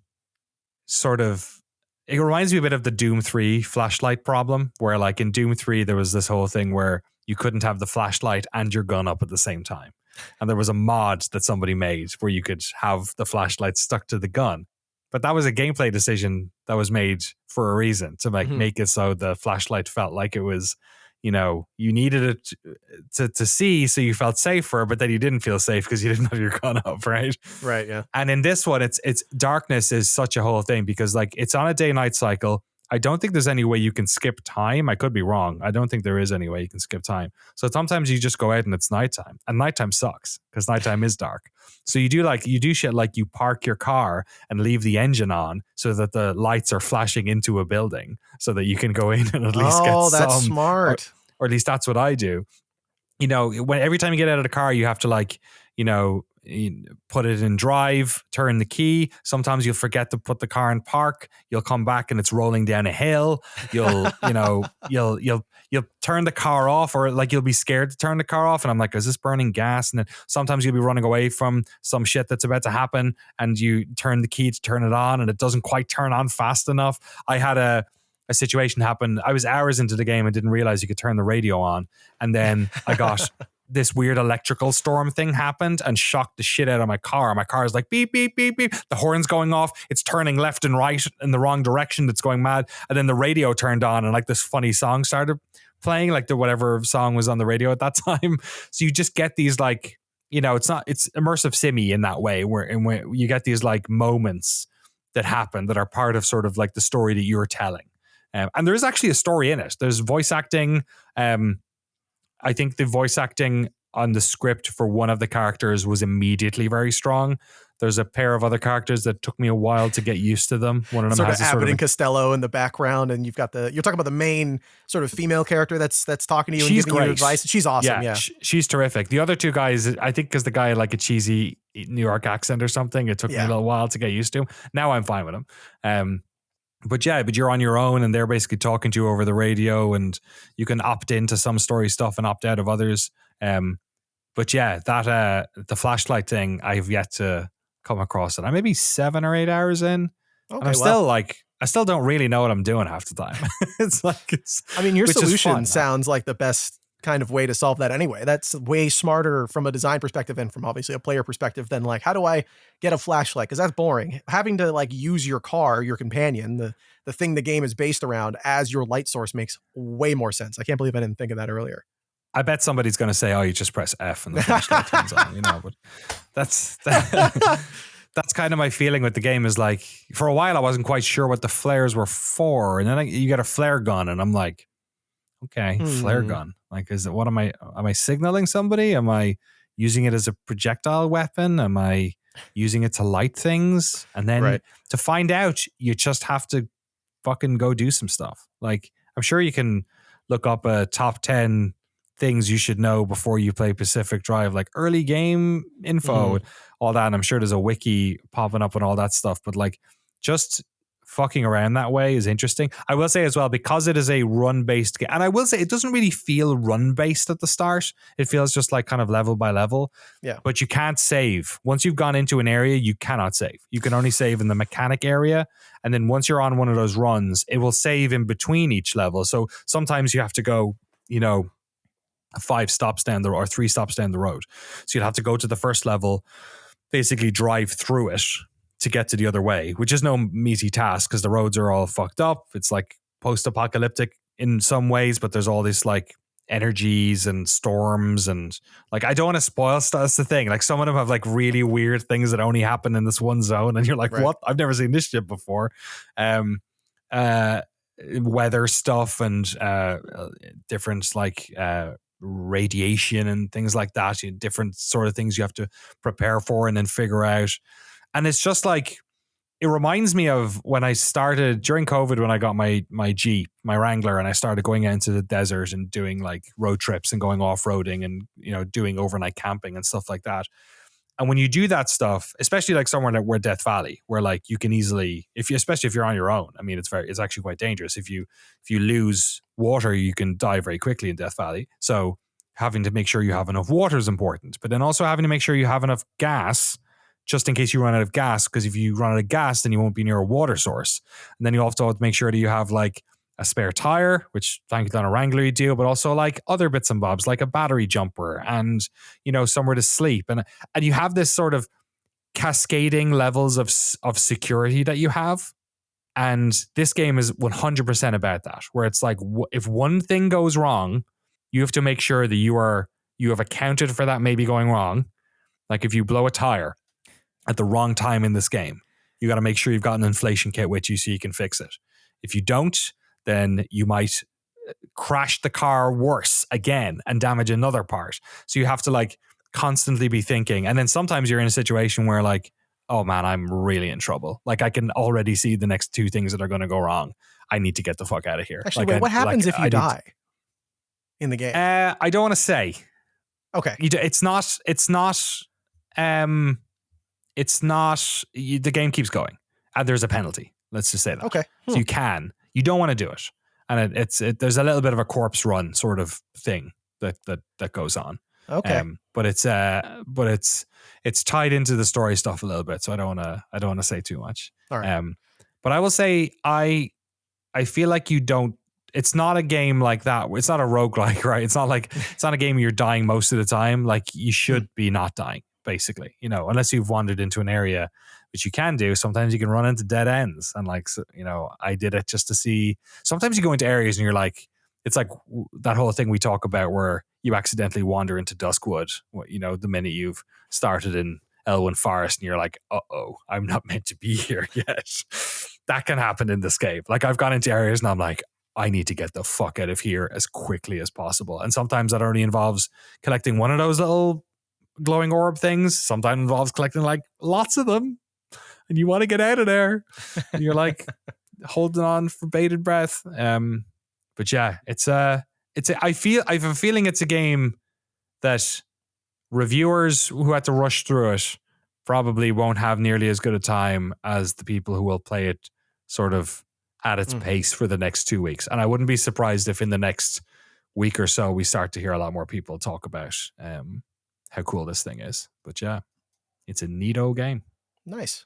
Speaker 1: sort of, it reminds me a bit of the Doom 3 flashlight problem, where like in Doom 3, there was this whole thing where you couldn't have the flashlight and your gun up at the same time. And there was a mod that somebody made where you could have the flashlight stuck to the gun. But that was a gameplay decision that was made for a reason, to make it so the flashlight felt like it was, you know, you needed it to see, so you felt safer, but then you didn't feel safe because you didn't have your gun up, right?
Speaker 3: Right, yeah.
Speaker 1: And in this one, it's darkness is such a whole thing, because like it's on a day-night cycle. I don't think there's any way you can skip time. I could be wrong. I don't think there is any way you can skip time. So sometimes you just go out and it's nighttime, and nighttime sucks because nighttime is dark. So you do shit like you park your car and leave the engine on so that the lights are flashing into a building so that you can go in and at least get some.
Speaker 3: Oh, that's smart.
Speaker 1: Or at least that's what I do. You know, when every time you get out of the car, you have to like, you know, put it in drive, turn the key. Sometimes you'll forget to put the car in park. You'll come back and it's rolling down a hill. You'll turn the car off, or like you'll be scared to turn the car off. And I'm like, is this burning gas? And then sometimes you'll be running away from some shit that's about to happen, and you turn the key to turn it on, and it doesn't quite turn on fast enough. I had a situation happen. I was hours into the game and didn't realize you could turn the radio on, and then I got this weird electrical storm thing happened and shocked the shit out of my car. My car is like beep, beep, beep, beep. The horn's going off. It's turning left and right in the wrong direction. It's going mad. And then the radio turned on and like this funny song started playing, like the whatever song was on the radio at that time. So you just get these like, it's immersive simmy in that way where you get these like moments that happen that are part of sort of like the story that you're telling. And there is actually a story in it. There's voice acting. I think the voice acting on the script for one of the characters was immediately very strong. There's a pair of other characters that took me a while to get used to them. One of them has
Speaker 3: Abbott and Costello in the background, and you're talking about the main sort of female character that's talking to you and giving you advice. She's awesome. Yeah.
Speaker 1: She's terrific. The other two guys, I think because the guy had like a cheesy New York accent or something, it took me a little while to get used to. Now I'm fine with him. But you're on your own and they're basically talking to you over the radio, and you can opt into some story stuff and opt out of others. But the flashlight thing, I have yet to come across it. I'm maybe 7 or 8 hours in. Okay, and I'm still I still don't really know what I'm doing half the time.
Speaker 3: Your solution sounds like the best kind of way to solve that anyway. That's way smarter from a design perspective and from obviously a player perspective than like, how do I get a flashlight? Because that's boring. Having to like use your car, your companion, the thing the game is based around as your light source makes way more sense. I can't believe I didn't think of that earlier.
Speaker 1: I bet somebody's going to say, oh, you just press F and the flashlight turns on, but that's kind of my feeling with the game. Is like, for a while I wasn't quite sure what the flares were for, and then you get a flare gun and I'm like, okay, flare gun. Like, am I signaling somebody? Am I using it as a projectile weapon? Am I using it to light things? And then to find out, you just have to fucking go do some stuff. Like, I'm sure you can look up a top 10 things you should know before you play Pacific Drive, like early game info, all that. And I'm sure there's a wiki popping up and all that stuff. But like, just fucking around that way is interesting. I will say as well, because it is a run-based game, and I will say it doesn't really feel run-based at the start. It feels just like kind of level by level. Yeah. But you can't save. Once you've gone into an area, you cannot save. You can only save in the mechanic area. And then once you're on one of those runs, it will save in between each level. So sometimes you have to go, 5 stops down the road or 3 stops down the road. So you'd have to go to the first level, basically drive through it to get to the other way, which is no meaty task because the roads are all fucked up. It's like post-apocalyptic in some ways, but there's all these like energies and storms and like, I don't want to spoil stuff. That's the thing. Like, some of them have like really weird things that only happen in this one zone, and you're like, what? I've never seen this shit before. Weather stuff and different like radiation and things like that. Different sort of things you have to prepare for and then figure out. And it's just like, it reminds me of when I started during COVID, when I got my Jeep, my Wrangler, and I started going out into the desert and doing like road trips and going off-roading and, doing overnight camping and stuff like that. And when you do that stuff, especially like somewhere like where Death Valley, where like you can easily, especially if you're on your own, I mean, it's actually quite dangerous. If you lose water, you can die very quickly in Death Valley. So having to make sure you have enough water is important, but then also having to make sure you have enough gas just in case you run out of gas, because if you run out of gas, then you won't be near a water source. And then you also have to make sure that you have like a spare tire, which thankfully on a Wrangler you do, but also like other bits and bobs, like a battery jumper and, somewhere to sleep. And you have this sort of cascading levels of security that you have. And this game is 100% about that, where it's like, if one thing goes wrong, you have to make sure that you have accounted for that maybe going wrong. Like if you blow a tire at the wrong time in this game, you got to make sure you've got an inflation kit with you so you can fix it. If you don't, then you might crash the car worse again and damage another part. So you have to like constantly be thinking. And then sometimes you're in a situation where like, oh man, I'm really in trouble. Like I can already see the next 2 things that are going to go wrong. I need to get the fuck out of here.
Speaker 3: Actually, wait, what happens if you die in the game?
Speaker 1: I don't want to say.
Speaker 3: Okay.
Speaker 1: It's not it's not. The game keeps going, and there's a penalty. Let's just say that.
Speaker 3: Okay.
Speaker 1: So you don't want to do it, and there's a little bit of a corpse run sort of thing that goes on.
Speaker 3: Okay.
Speaker 1: But it's tied into the story stuff a little bit, so I don't want to say too much.
Speaker 3: All right.
Speaker 1: But I will say I feel like you don't. It's not a game like that. It's not a roguelike, right? It's not a game you're dying most of the time. Like you should be not dying, basically. Unless you've wandered into an area, which you can do. Sometimes you can run into dead ends, and I did it just to see. Sometimes you go into areas and you're like, it's like that whole thing we talk about where you accidentally wander into Duskwood. The minute you've started in Elwyn Forest, and you're like, uh-oh, I'm not meant to be here yet. That can happen in this game. Like I've gone into areas and I'm like, I need to get the fuck out of here as quickly as possible. And sometimes that only involves collecting one of those little glowing orb things. Sometimes it involves collecting like lots of them. And you want to get out of there. And you're like holding on for bated breath. But yeah, I have a feeling it's a game that reviewers who had to rush through it probably won't have nearly as good a time as the people who will play it sort of at its pace for the next 2 weeks. And I wouldn't be surprised if in the next week or so we start to hear a lot more people talk about how cool this thing is. But yeah, it's a neato game.
Speaker 3: Nice.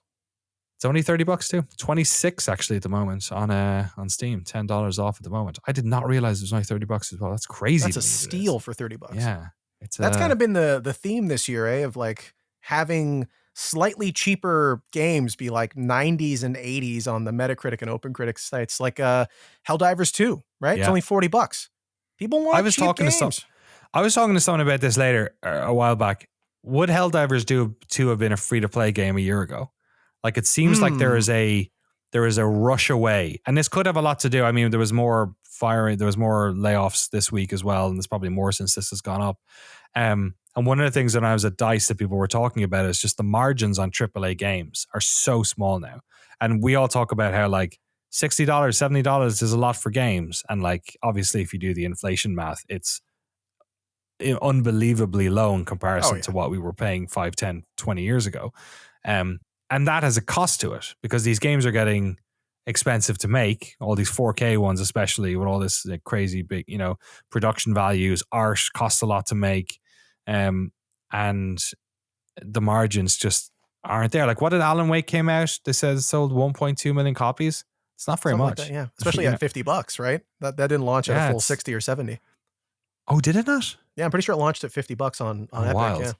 Speaker 1: It's only $30 too. 26 actually at the moment on Steam. $10 off at the moment. I did not realize it was only $30 as well. That's crazy.
Speaker 3: That's a steal for $30.
Speaker 1: Yeah.
Speaker 3: That's kind of been the theme this year, of like having slightly cheaper games be like 90s and 80s on the Metacritic and OpenCritic sites, like Helldivers 2, right? Yeah. It's only $40. People want cheap games.
Speaker 1: I was talking to someone about this later a while back. Would Helldivers 2 have been a free-to-play game a year ago? Like it seems like there is a rush away, and this could have a lot to do. I mean, there was more firing, there was more layoffs this week as well, and there's probably more since this has gone up. And one of the things when I was at DICE that people were talking about is just the margins on AAA games are so small now. And we all talk about how like $60, $70 is a lot for games. And like, obviously if you do the inflation math, it's unbelievably low in comparison to what we were paying 5, 10, 20 years ago. And that has a cost to it because these games are getting expensive to make, all these 4K ones, especially with all this crazy big, production values. Art costs a lot to make. And the margins just aren't there. Like, what did Alan Wake came out? They said it sold 1.2 million copies. It's not very much.
Speaker 3: Like that, yeah, especially at $50, right? That didn't launch at a full 60 or 70.
Speaker 1: Oh, did it not?
Speaker 3: Yeah, I'm pretty sure it launched at $50 on Epic.
Speaker 1: Wild.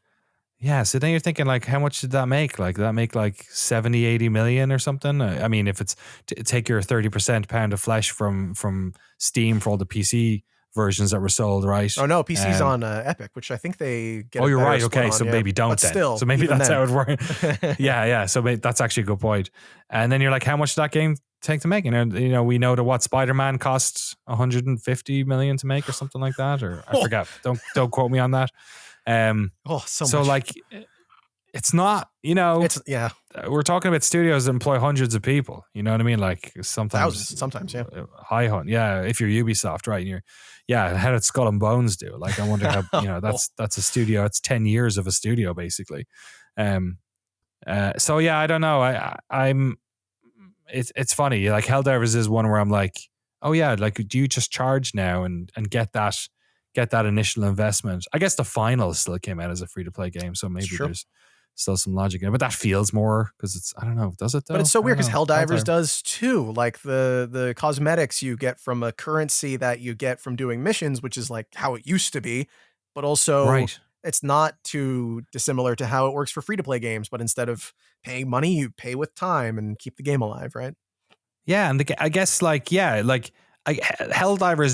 Speaker 1: Yeah, so then you're thinking like, how much did that make? Like, did that make like 70, 80 million or something? I mean, if it's take your 30% pound of flesh from Steam for all the PC versions that were sold, right?
Speaker 3: Oh no, PC's on Epic, which I think they get.
Speaker 1: Oh, you're right. Okay, so maybe don't
Speaker 3: but
Speaker 1: then.
Speaker 3: Still,
Speaker 1: so maybe that's how it works. yeah. So that's actually a good point. And then you're like, how much did that game take to make? And we know that what Spider-Man costs 150 million to make or something like that, or I forget. Don't quote me on that. So much. Like, it's not,
Speaker 3: it's
Speaker 1: we're talking about studios that employ hundreds of people. You know what I mean? Like sometimes,
Speaker 3: yeah.
Speaker 1: High hunt, yeah. If you're Ubisoft, right? And how did Skull and Bones do? Like, I wonder how that's a studio. It's 10 years of a studio basically. So yeah, I don't know. It's funny. Like Helldivers is one where I'm like, oh yeah, like do you just charge now and get that initial investment? I guess the final still came out as a free-to-play game, so maybe there's still some logic in it. But that feels more because it's, I don't know, does it though?
Speaker 3: But it's so weird because Helldivers does too. Like the cosmetics you get from a currency that you get from doing missions, which is like how it used to be, but also it's not too dissimilar to how it works for free-to-play games. But instead of paying money, you pay with time and keep the game alive, right?
Speaker 1: Yeah, and I guess Helldivers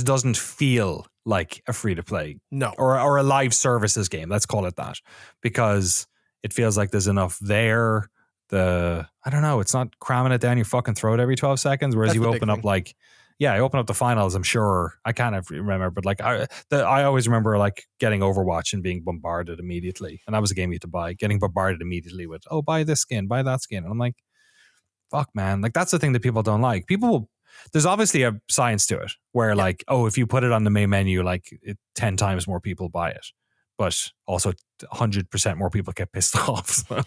Speaker 1: doesn't feel like a free-to-play, or a live services game. Let's call it that, because it feels like there's enough there. I don't know. It's not cramming it down your fucking throat every 12 seconds. Whereas you open up I open up the finals. I'm sure I kind of remember, but like I always remember like getting Overwatch and being bombarded immediately, and that was a game you had to buy. Getting bombarded immediately with, oh, buy this skin, buy that skin, and I'm like, fuck, man. Like that's the thing that people don't like. There's obviously a science to it where like, oh, if you put it on the main menu, like 10 times more people buy it. but also 100% more people get pissed off. So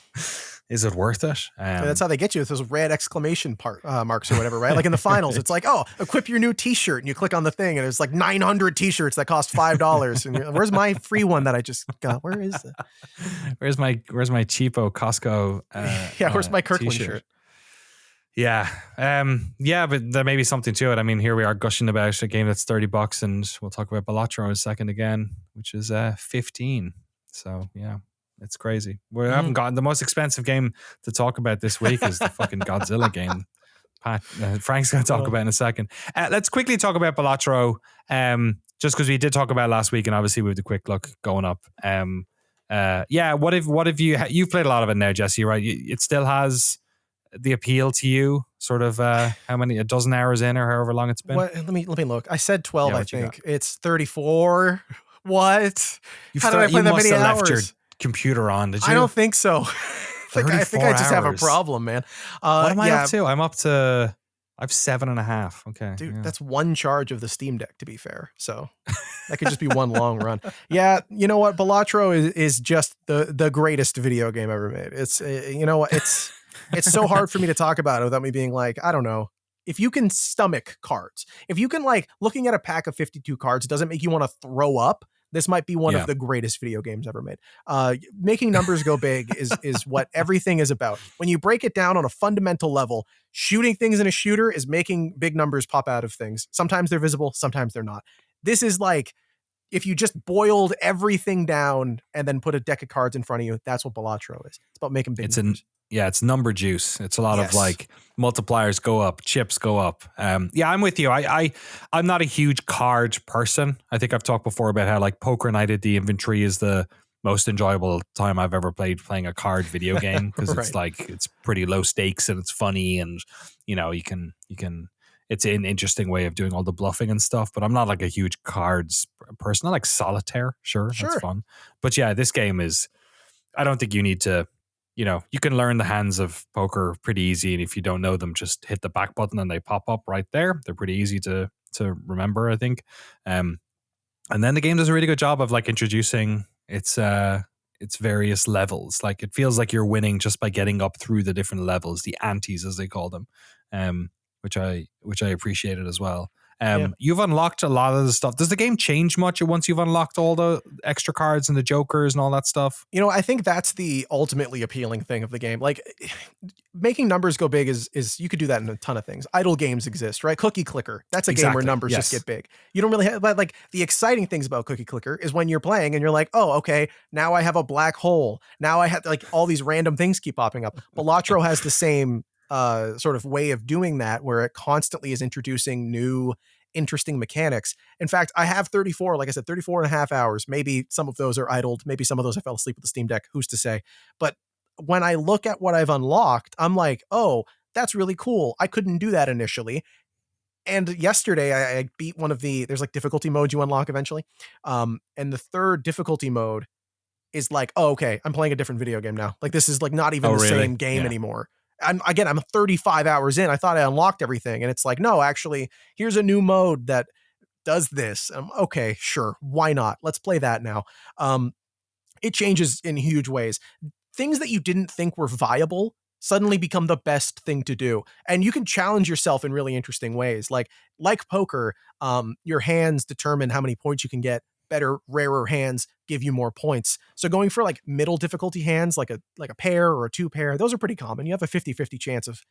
Speaker 1: is it worth it?
Speaker 3: That's how they get you with those red exclamation marks or whatever, right? Like in the finals, it's like, oh, equip your new t-shirt, and you click on the thing and there's like 900 t-shirts that cost $5. And where's my free one that I just got? Where is it?
Speaker 1: Where's my cheapo Costco?
Speaker 3: Where's my Kirkland
Speaker 1: t-shirt?
Speaker 3: shirt?
Speaker 1: Yeah. But there may be something to it. I mean, here we are gushing about a game that's $30, and we'll talk about Balatro in a second again, which is 15. So yeah, it's crazy. We haven't gotten the most expensive game to talk about this week is the fucking Godzilla game. Frank's going to talk about in a second. Let's quickly talk about Balatro, just because we did talk about it last week, and obviously with the quick look going up. What have you've played a lot of it now, Jesse, right? It still has the appeal to you, sort of how many, a dozen hours in or however long it's been?
Speaker 3: Let me look. I said 12, I think. It's 34. What?
Speaker 1: How did I play that many hours? Left your computer on, did you?
Speaker 3: I don't think so. I think I just have a problem, man.
Speaker 1: What am I up to? I'm up to, I have 7.5. Okay.
Speaker 3: Dude, that's one charge of the Steam Deck, to be fair. So that could just be one long run. Yeah, you know what? Balatro is just the greatest video game ever made. It's, you know what? It's so hard for me to talk about it without me being like, I don't know. If you can stomach cards, if you can, like, looking at a pack of 52 cards doesn't make you want to throw up, this might be one of the greatest video games ever made. Making numbers go big is what everything is about. When you break it down on a fundamental level, shooting things in a shooter is making big numbers pop out of things. Sometimes they're visible, sometimes they're not. This is like, if you just boiled everything down and then put a deck of cards in front of you, that's what Balatro is. It's about making big numbers.
Speaker 1: It's number juice. It's a lot of like multipliers go up, chips go up. I'm with you. I'm not a huge card person. I think I've talked before about how like poker night at the inventory is the most enjoyable time I've ever playing a card video game, because it's like, it's pretty low stakes and it's funny, and you know, you can it's an interesting way of doing all the bluffing and stuff. But I'm not like a huge cards person. I like solitaire, sure. That's fun. But yeah, this game is, I don't think you need to. You know, you can learn the hands of poker pretty easy, and if you don't know them, just hit the back button and they pop up right there. They're pretty easy to remember, I think. And then the game does a really good job of like introducing its various levels. Like, it feels like you're winning just by getting up through the different levels, the antes as they call them, which I appreciated as well. You've unlocked a lot of the stuff. Does the game change much once you've unlocked all the extra cards and the jokers and all that stuff? You know,
Speaker 3: I think that's the ultimately appealing thing of the game. Like, making numbers go big is you could do that in a ton of things. Idle games exist, right? Cookie Clicker. That's a game where numbers just get big. You don't really have, but like, the exciting things about Cookie Clicker is when you're playing and you're like, oh, okay, now I have a black hole. Now I have, like, all these random things keep popping up. Balatro has the same sort of way of doing that, where it constantly is introducing new interesting mechanics. In fact, I have 34, like I said, 34 and a half hours. Maybe some of those are idled. Maybe some of those I fell asleep with the Steam Deck. Who's to say? But when I look at what I've unlocked, I'm like, oh, that's really cool. I couldn't do that initially. And yesterday I beat one of there's like difficulty modes you unlock eventually. And the third difficulty mode is like, oh, okay, I'm playing a different video game now. Like, this is like not even same game anymore. I'm 35 hours in. I thought I unlocked everything. And it's like, no, actually, here's a new mode that does this. Okay, sure. Why not? Let's play that now. It changes in huge ways. Things that you didn't think were viable suddenly become the best thing to do. And you can challenge yourself in really interesting ways. Like poker, your hands determine how many points you can get. Better, rarer hands give you more points. So going for like middle difficulty hands, like a pair or a 2 pair, those are pretty common. You have a 50-50 chance of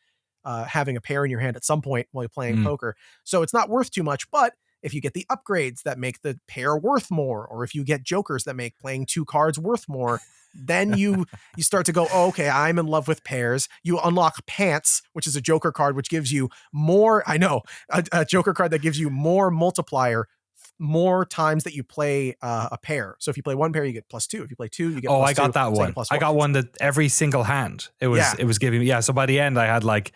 Speaker 3: having a pair in your hand at some point while you're playing poker. So it's not worth too much, but if you get the upgrades that make the pair worth more, or if you get jokers that make playing 2 cards worth more, then you start to go, oh, okay, I'm in love with pairs. You unlock Pants, which is a joker card, which gives you more, a joker card that gives you more multiplier more times that you play a pair. So if you play 1 pair, you get +2. If you play 2, you get +2.
Speaker 1: I got that one. I got one that every single hand it was giving me. Yeah. So by the end, I had like,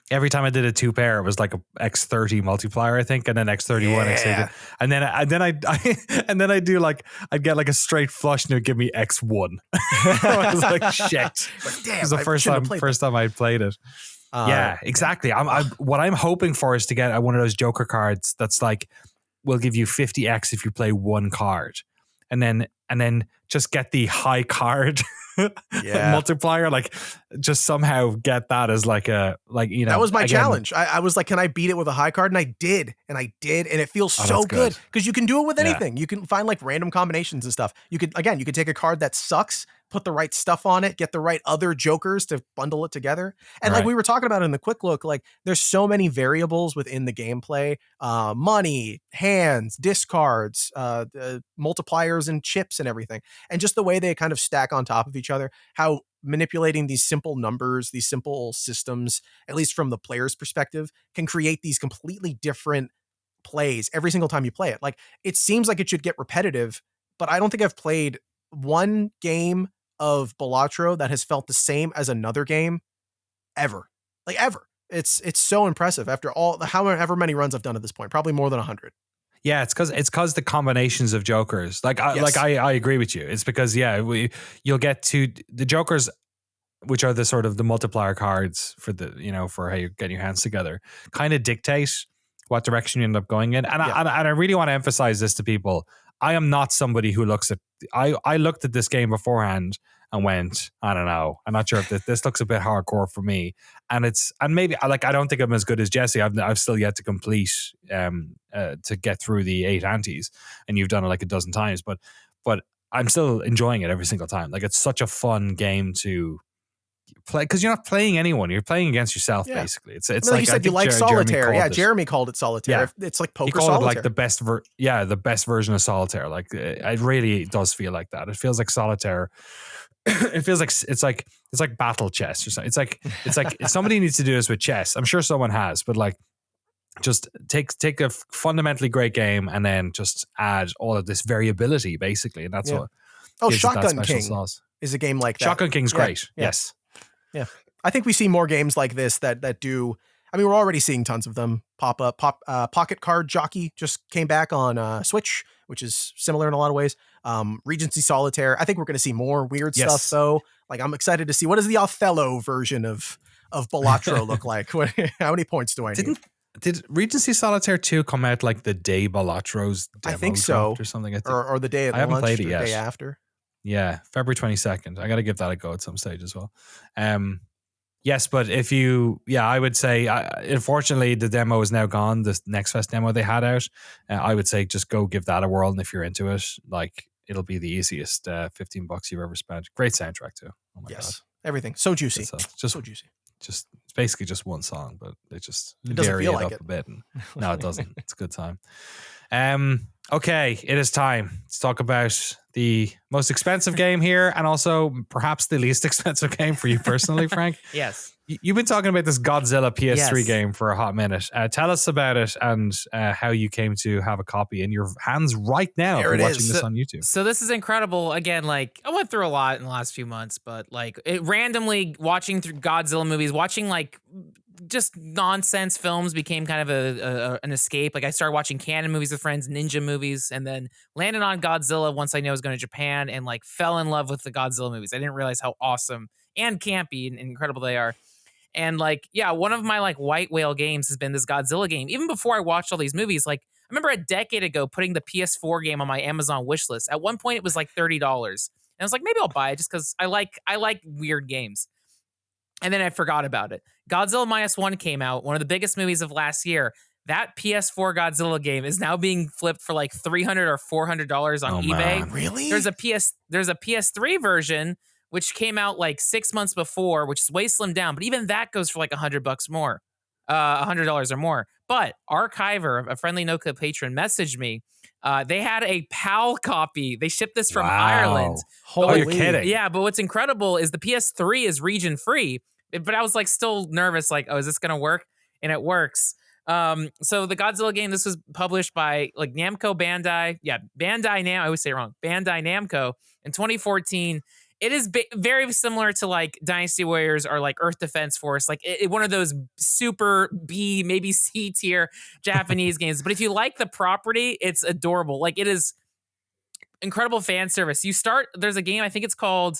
Speaker 1: every time I did a 2 pair, it was like a X30 multiplier, I think, and then X31, X30, and then I do like, I'd get like a straight flush and it would give me X1. I was like, shit. It was the first time I played it. Yeah, exactly. What I'm hoping for is to get one of those joker cards that's like, will give you 50x if you play 1 card. and then just get the high card multiplier, like just somehow get that as like that
Speaker 3: was my challenge. I was like, can I beat it with a high card? And I did, and it feels so good because you can do it with anything. You can find like random combinations and stuff. You could take a card that sucks, put the right stuff on it, get the right other jokers to bundle it together. And like we were talking about in the quick look, like there's so many variables within the gameplay, money, hands, discards, multipliers and chips and everything. And just the way they kind of stack on top of each other, how manipulating these simple numbers, these simple systems, at least from the player's perspective, can create these completely different plays every single time you play it. Like it seems like it should get repetitive, but I don't think I've played one game of Balatro that has felt the same as another game ever. Like ever. It's so impressive after however many runs I've done at this point, probably more than 100.
Speaker 1: Yeah, it's because the combinations of jokers. I agree with you. It's because you'll get to the jokers, which are the sort of the multiplier cards for for how you get your hands together, kind of dictate what direction you end up going in. And I really want to emphasize this to people. I am not somebody who looks at. I looked at this game beforehand and went, I don't know. I'm not sure if this looks a bit hardcore for me. And maybe I don't think I'm as good as Jesse. I've still yet to complete to get through the 8 antes, and you've done it like a dozen times. But I'm still enjoying it every single time. Like it's such a fun game to play because you're not playing anyone. You're playing against yourself basically. It's like
Speaker 3: you said, you like solitaire. Jeremy called it solitaire. Yeah. It's like poker. He called solitaire.
Speaker 1: It like the best version of solitaire. Like it really does feel like that. It feels like solitaire. It feels like it's like battle chess or something. It's like somebody needs to do this with chess. I'm sure someone has, but like just take a fundamentally great game and then just add all of this variability basically, and that's what.
Speaker 3: Oh, Shotgun King is a game like that.
Speaker 1: Shotgun King's great. Yes.
Speaker 3: Yeah. I think we see more games like this that do. I mean, we're already seeing tons of them pop up. Pocket Card Jockey just came back on Switch, which is similar in a lot of ways. Regency Solitaire. I think we're going to see more weird stuff though. Like I'm excited to see what does the Othello version of Balatro look like. How many points do I need?
Speaker 1: Did Regency Solitaire 2 come out like the day Balatro's demo
Speaker 3: I think so.
Speaker 1: Or something?
Speaker 3: Or the day at
Speaker 1: I haven't
Speaker 3: launch
Speaker 1: played it
Speaker 3: or
Speaker 1: yet.
Speaker 3: the day after.
Speaker 1: Yeah, February 22nd. I got to give that a go at some stage as well. Yes, but I would say, unfortunately, the demo is now gone. The Next Fest demo they had out, I would say just go give that a whirl. And if you're into it, like it'll be the easiest $15 you've ever spent. Great soundtrack too. Oh my God.
Speaker 3: Everything. So juicy.
Speaker 1: Just
Speaker 3: so juicy.
Speaker 1: It's basically just one song, but it
Speaker 3: doesn't
Speaker 1: vary
Speaker 3: feel
Speaker 1: it
Speaker 3: like
Speaker 1: up
Speaker 3: it.
Speaker 1: a bit. And, no, it doesn't. It's a good time. Okay, it is time to talk about the most expensive game here and also perhaps the least expensive game for you personally, Frank.
Speaker 2: Yes.
Speaker 1: You've been talking about this Godzilla PS3 game for a hot minute. Tell us about it and how you came to have a copy in your hands right now if you're watching this on YouTube.
Speaker 2: So this is incredible. Again, like I went through a lot in the last few months, but like randomly watching through Godzilla movies, watching like just nonsense films became kind of an escape. Like I started watching canon movies with friends, ninja movies, and then landed on Godzilla once I knew I was going to Japan and like fell in love with the Godzilla movies. I didn't realize how awesome and campy and incredible they are. And like, yeah, one of my like white whale games has been this Godzilla game. Even before I watched all these movies, like I remember a decade ago putting the PS4 game on my Amazon wish list. At one point it was like $30. And I was like, maybe I'll buy it just because I like weird games. And then I forgot about it. Godzilla Minus One came out, one of the biggest movies of last year. That PS4 Godzilla game is now being flipped for like $300 or $400 on eBay.
Speaker 3: Man. Really?
Speaker 2: There's a PS3 version which came out like 6 months before, which is way slimmed down, but even that goes for like $100 more, $100 or more. But Archiver, a friendly Noclip patron, messaged me. They had a PAL copy. They shipped this from Ireland.
Speaker 1: Holy, you're kidding.
Speaker 2: Yeah, but what's incredible is the PS3 is region free. But I was like still nervous, like, oh, is this gonna work? And it works. So the Godzilla game, this was published by like Namco Bandai. Yeah, I always say it wrong. Bandai Namco in 2014. It is very similar to like Dynasty Warriors or like Earth Defense Force, like one of those super B, maybe C tier Japanese games. But if you like the property, it's adorable. Like it is incredible fan service. You start, there's a game, I think it's called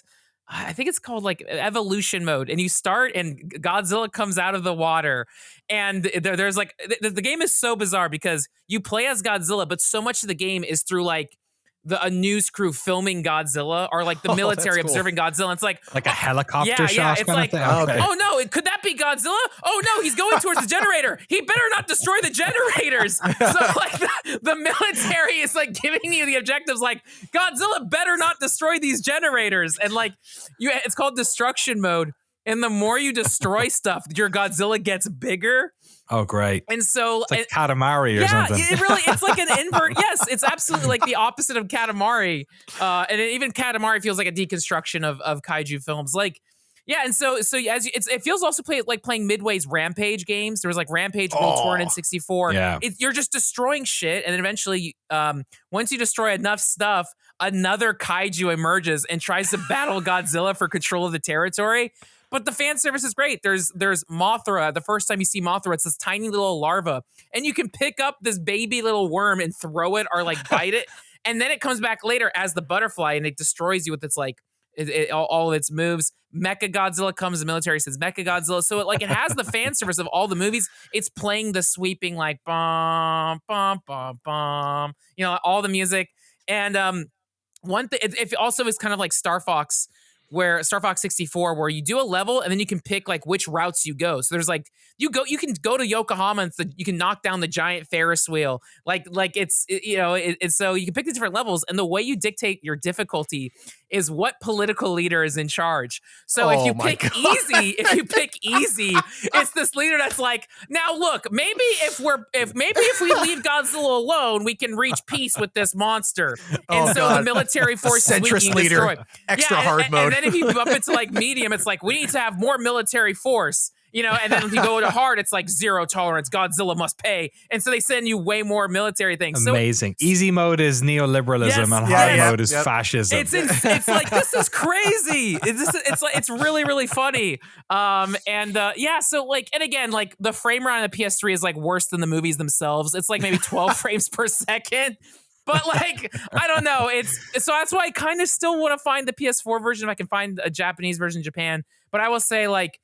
Speaker 2: like Evolution Mode, and you start and Godzilla comes out of the water, and there's like the game is so bizarre because you play as Godzilla, but so much of the game is through like a news crew filming Godzilla or like the military observing Godzilla. It's like
Speaker 1: a helicopter shot.
Speaker 2: It's
Speaker 1: kind
Speaker 2: like,
Speaker 1: of thing?
Speaker 2: oh no, could that be Godzilla? Oh no, he's going towards the generator. He better not destroy the generators. So like the military is like giving you the objectives, like Godzilla better not destroy these generators, and like it's called destruction mode. And the more you destroy stuff, your Godzilla gets bigger.
Speaker 1: Oh, great.
Speaker 2: And so
Speaker 1: it's like Katamari or something.
Speaker 2: Yeah, it's like an invert. Yes, it's absolutely like the opposite of Katamari. And even Katamari feels like a deconstruction of kaiju films. Like, yeah, and so it feels also like playing Midway's Rampage games. There was like Rampage World Tour in 64.
Speaker 1: Yeah.
Speaker 2: You're just destroying shit, and then eventually, once you destroy enough stuff, another kaiju emerges and tries to battle Godzilla for control of the territory. But the fan service is great. There's Mothra. The first time you see Mothra, it's this tiny little larva. And you can pick up this baby little worm and throw it or like bite it. And then it comes back later as the butterfly and it destroys you with its like all of its moves. Mecha Godzilla comes, the military says Mecha Godzilla. So it has the fan service of all the movies. It's playing the sweeping like bum, bum, bum, bum, all the music. And one thing, it also is kind of like Star Fox 64, where you do a level and then you can pick like which routes you go. So there's like you can go to Yokohama and you can knock down the giant Ferris wheel. So you can pick the different levels, and the way you dictate your difficulty is what political leader is in charge. So if you pick easy, it's this leader that's like, now look, maybe if we leave Godzilla alone, we can reach peace with this monster. And the military forces
Speaker 3: centrist leader, extra hard mode.
Speaker 2: And then if you move up into like medium, it's like we need to have more military force. And then if you go to hard, it's like zero tolerance. Godzilla must pay. And so they send you way more military things.
Speaker 1: Amazing. Easy mode is neoliberalism and hard mode is fascism.
Speaker 2: It's like, this is crazy. It's really, really funny. So like, and again, like the frame rate on the PS3 is like worse than the movies themselves. It's like maybe 12 frames per second. But like, I don't know. So that's why I kind of still want to find the PS4 version if I can find a Japanese version in Japan. But I will say, like,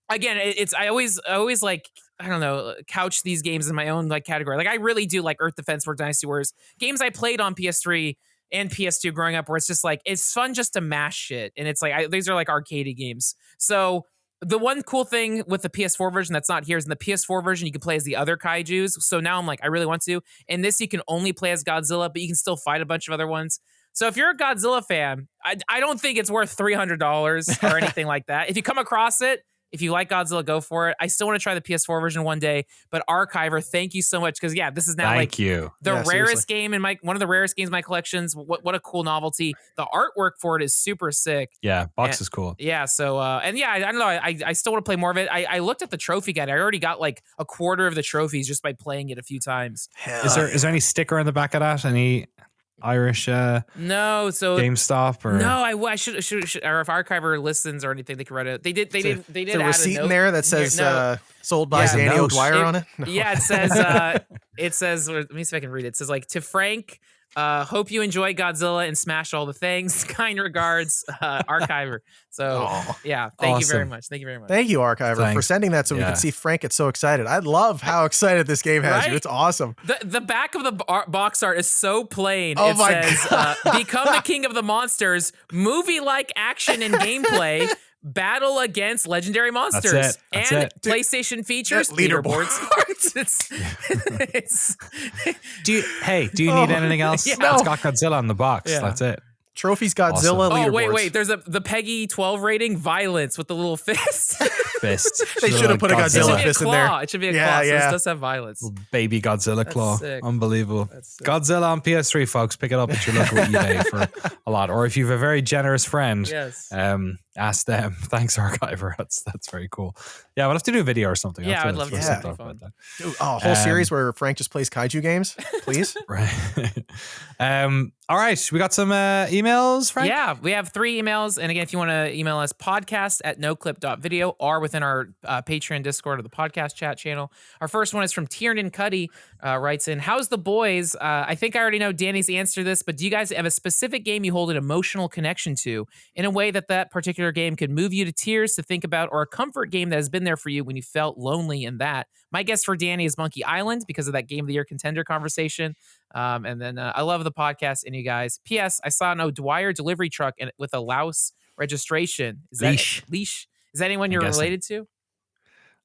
Speaker 2: again, I always like, I don't know, couch these games in my own like category. Like I really do like Earth Defense Force Dynasty Warriors, games I played on PS3 and PS2 growing up, where it's just like, it's fun just to mash shit. And it's like, these are like arcade games. So the one cool thing with the PS4 version that's not here is in the PS4 version, you can play as the other kaijus. So now I'm like, I really want to. In this, you can only play as Godzilla, but you can still fight a bunch of other ones. So if you're a Godzilla fan, I don't think it's worth $300 or anything like that. If you come across it, if you like Godzilla, go for it. I still want to try the PS4 version one day. But Archiver, thank you so much, because this is now the rarest game in one of the rarest games in my collections. What a cool novelty! The artwork for it is super sick.
Speaker 1: Yeah, box is cool.
Speaker 2: Yeah, so I don't know. I still want to play more of it. I looked at the trophy guide. I already got like a quarter of the trophies just by playing it a few times.
Speaker 1: Is there any sticker on the back of that? Any Irish
Speaker 2: no, so
Speaker 1: GameStop or
Speaker 2: no, I should or if Archiver listens or anything, they can write it. They did
Speaker 3: a receipt in there that says sold by Danny O'Dwyer on it. No.
Speaker 2: Yeah, it says let me see if I can read it. It says like, to Frank, hope you enjoy Godzilla and smash all the things. Kind regards, Archiver. So thank you very much. Thank you very much.
Speaker 3: Thank you, Archiver, for sending that so we could see Frank get so excited. I love how excited this game has you. It's awesome.
Speaker 2: The back of the box art is so plain.
Speaker 3: Oh,
Speaker 2: it says, become the king of the monsters, movie-like action and gameplay, battle against legendary monsters, and PlayStation features, leaderboards.
Speaker 1: Do you need anything else?
Speaker 2: Yeah.
Speaker 1: No. It's got Godzilla on the box. Yeah. That's it.
Speaker 3: Trophies, Godzilla, leaderboards.
Speaker 2: Oh, wait. There's the PEGI 12 rating, violence with the little fist.
Speaker 3: They should have put a Godzilla fist in there.
Speaker 2: It should be a claw. So this does have violence.
Speaker 1: Little baby Godzilla claw.
Speaker 2: Sick.
Speaker 1: Unbelievable. Godzilla on PS3, folks. Pick it up at your local eBay for a lot. Or if you have a very generous friend, ask them. Thanks, Archiver. That's very cool. Yeah, we'll have to do a video or something.
Speaker 2: Yeah, I'd love to
Speaker 3: talk about that. Dude, a whole series where Frank just plays kaiju games, please.
Speaker 1: Right. All right, we got some emails, Frank?
Speaker 2: Yeah, we have 3 emails. And again, if you want to email us, podcast@noclip.video, or within our Patreon, Discord, or the podcast chat channel. Our first one is from Tiernan Cuddy, writes in, how's the boys? I think I already know Danny's answer to this, but do you guys have a specific game you hold an emotional connection to in a way that particular particular game could move you to tears to think about, or a comfort game that has been there for you when you felt lonely in that. My guess for Danny is Monkey Island because of that Game of the Year contender conversation. And then I love the podcast and you guys. P.S. I saw an O'Dwyer delivery truck with a Laos registration. Is that Leash? Is that anyone you're related to?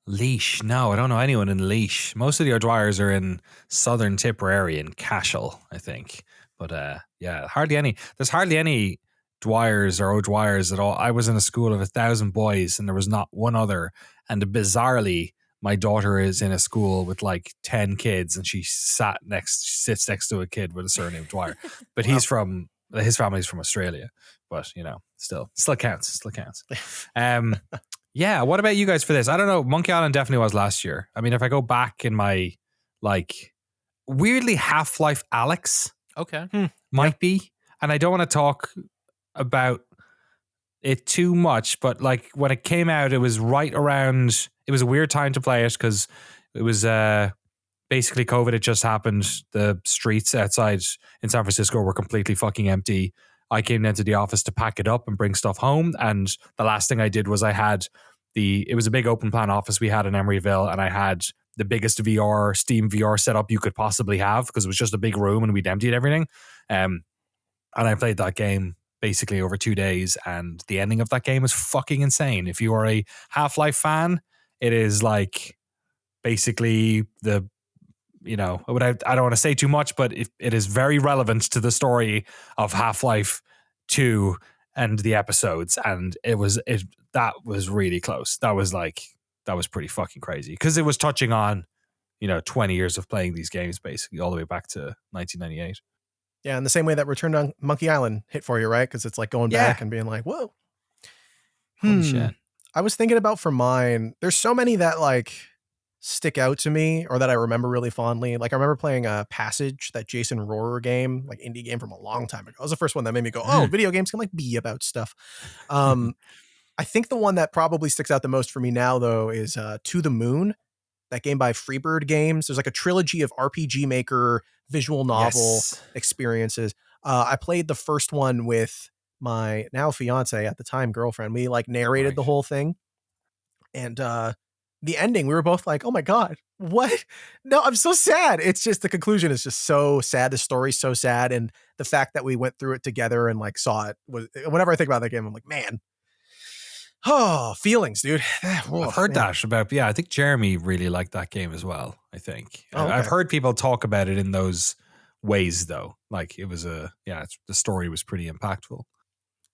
Speaker 1: Leash. No, I don't know anyone in Leash. Most of the O'Dwyers are in Southern Tipperary and Cashel, I think. But yeah, hardly any. There's hardly any Dwyers or O'Dwyers at all. I was in a school of 1,000 boys and there was not one other. And bizarrely, my daughter is in a school with like 10 kids and she sits next to a kid with a surname Dwyer. But his family's from Australia. But you know, still counts. Yeah, what about you guys for this? I don't know. Monkey Island definitely was last year. I mean, if I go back in my, like, weirdly Half-Life Alyx might be. And I don't want to talk about it too much, but like when it came out, it was right around, it was a weird time to play it because it was basically COVID had just happened. The streets outside in San Francisco were completely fucking empty. I came into the office to pack it up and bring stuff home. And the last thing I did was it was a big open plan office we had in Emeryville, and I had the biggest Steam VR setup you could possibly have because it was just a big room and we'd emptied everything. And I played that game basically over 2 days, and the ending of that game is fucking insane. If you are a Half-Life fan, it is like basically I don't want to say too much, but it is very relevant to the story of Half-Life 2 and the episodes. And that was really close. That was pretty fucking crazy because it was touching on, 20 years of playing these games basically all the way back to 1998.
Speaker 3: Yeah. In the same way that Return to Monkey Island hit for you, right? Because it's like going back and being like, whoa.
Speaker 1: Holy shit.
Speaker 3: I was thinking about for mine, there's so many that like stick out to me or that I remember really fondly. Like I remember playing Passage, that Jason Rohrer game, like indie game from a long time ago. It was the first one that made me go, oh, video games can like be about stuff. I think the one that probably sticks out the most for me now though is To the Moon, that game by Freebird Games. There's like a trilogy of RPG Maker visual novel experiences. I played the first one with my now fiance, at the time girlfriend. We like narrated the whole thing. And the ending, we were both like, oh my God, what? No, I'm so sad. It's just the conclusion is just so sad. The story's so sad. And the fact that we went through it together and like saw it was, whenever I think about that game, I'm like, man, feelings, dude.
Speaker 1: I've heard that about, I think Jeremy really liked that game as well, I think.
Speaker 3: Okay.
Speaker 1: I've heard people talk about it in those ways though. Like it was the story was pretty impactful.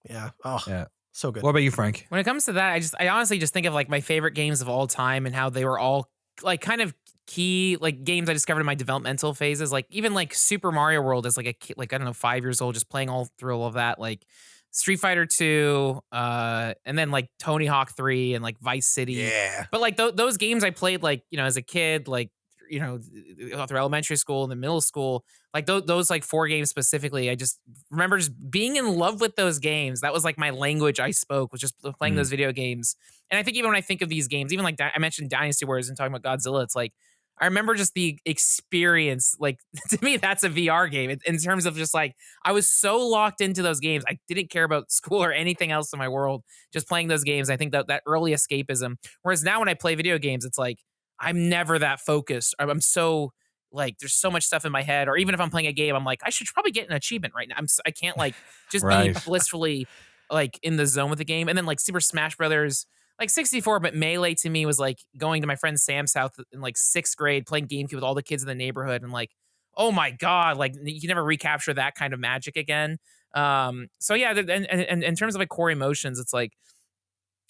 Speaker 3: Yeah. Oh, yeah. So good.
Speaker 1: What about you, Frank?
Speaker 2: When it comes to that, I honestly just think of like my favorite games of all time and how they were all like kind of key like games I discovered in my developmental phases. Like even like Super Mario World as like a kid, like I don't know, 5 years old, just playing all through all of that. Like Street Fighter 2, and then like Tony Hawk 3 and like Vice City.
Speaker 3: Yeah.
Speaker 2: But like those games I played like, as a kid, like, through elementary school and the middle school, like those like 4 games specifically, I just remember just being in love with those games. That was like my language I spoke, was just playing those video games. And I think even when I think of these games, even like I mentioned Dynasty Warriors and talking about Godzilla, it's like, I remember just the experience, like to me, that's a VR game in terms of just like, I was so locked into those games. I didn't care about school or anything else in my world, just playing those games. I think that early escapism, whereas now when I play video games, it's like, I'm never that focused. I'm so like, there's so much stuff in my head, or even if I'm playing a game, I'm like, I should probably get an achievement right now. I can't like just be blissfully like in the zone with the game. And then like Super Smash Brothers, like 64, but Melee to me was like going to my friend Sam's house in like 6th grade, playing GameCube with all the kids in the neighborhood. And like, oh my God, like you can never recapture that kind of magic again. So yeah, and in terms of like core emotions, it's like,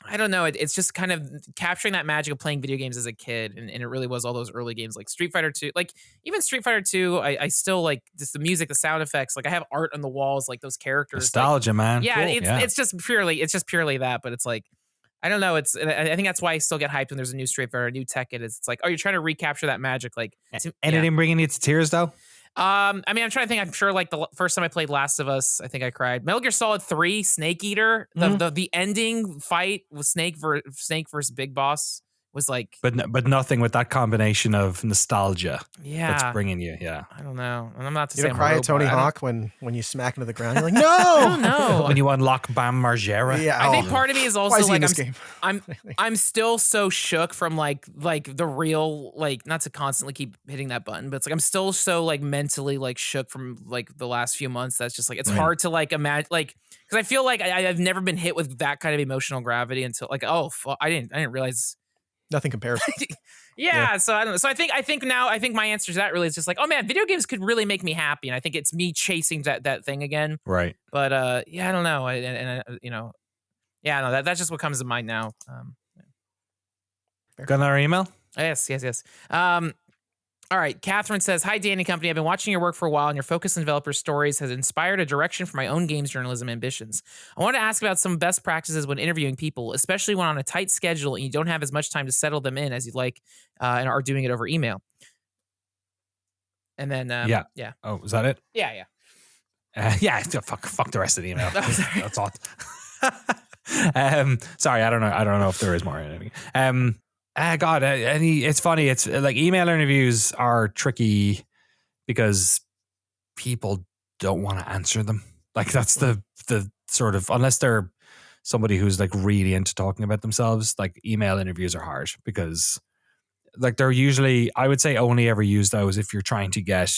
Speaker 2: I don't know. It's just kind of capturing that magic of playing video games as a kid. And it really was all those early games like Street Fighter 2. Like even Street Fighter 2, I still like just the music, the sound effects. Like I have art on the walls, like those characters.
Speaker 1: Nostalgia,
Speaker 2: like,
Speaker 1: man.
Speaker 2: Yeah,
Speaker 1: cool.
Speaker 2: It's just purely that. But it's like, I don't know. I think that's why I still get hyped when there's a new Street Fighter, a new Tekken. It's like, oh, you're trying to recapture that magic. Like,
Speaker 1: Anything bringing you to tears though?
Speaker 2: I mean, I'm trying to think. I'm sure like the first time I played Last of Us, I think I cried. Metal Gear Solid 3, Snake Eater, the ending fight with Snake versus Big Boss was like,
Speaker 1: but nothing with that combination of nostalgia.
Speaker 2: Yeah,
Speaker 1: that's bringing you. Yeah,
Speaker 2: I don't know. And I'm not to
Speaker 3: you
Speaker 2: say
Speaker 3: don't
Speaker 2: I'm
Speaker 3: cry
Speaker 2: a
Speaker 3: at Tony
Speaker 2: robot.
Speaker 3: Hawk when you smack into the ground. You're like, no,
Speaker 2: I don't know.
Speaker 1: when you unlock Bam Margera.
Speaker 3: Yeah,
Speaker 2: I think part of me is also
Speaker 3: Why is he
Speaker 2: like
Speaker 3: in this game?
Speaker 2: I'm still so shook from like the real, like, not to constantly keep hitting that button, but it's like I'm still so like mentally like shook from like the last few months. That's just like it's hard to like imagine, like, because I feel like I've never been hit with that kind of emotional gravity until like, oh, I didn't realize.
Speaker 3: Nothing compares.
Speaker 2: Yeah, so I don't know. So I think my answer to that really is just like, oh man, video games could really make me happy, and I think it's me chasing that thing again.
Speaker 1: Right.
Speaker 2: But yeah, I don't know. Yeah, no, that's just what comes to mind now.
Speaker 1: Got another email?
Speaker 2: Yes. All right, Catherine says, "Hi, Danny Company. I've been watching your work for a while, and your focus on developer stories has inspired a direction for my own games journalism ambitions. I want to ask about some best practices when interviewing people, especially when on a tight schedule and you don't have as much time to settle them in as you'd like, and are doing it over email." And then, yeah.
Speaker 1: Oh, is that it?
Speaker 2: Yeah.
Speaker 1: Yeah. Fuck the rest of the email. That's all. Sorry, I don't know if there is more. God, it's funny. It's like email interviews are tricky because people don't want to answer them. Like that's the sort of, unless they're somebody who's like really into talking about themselves, like email interviews are hard because like they're usually, I would say, only ever use those if you're trying to get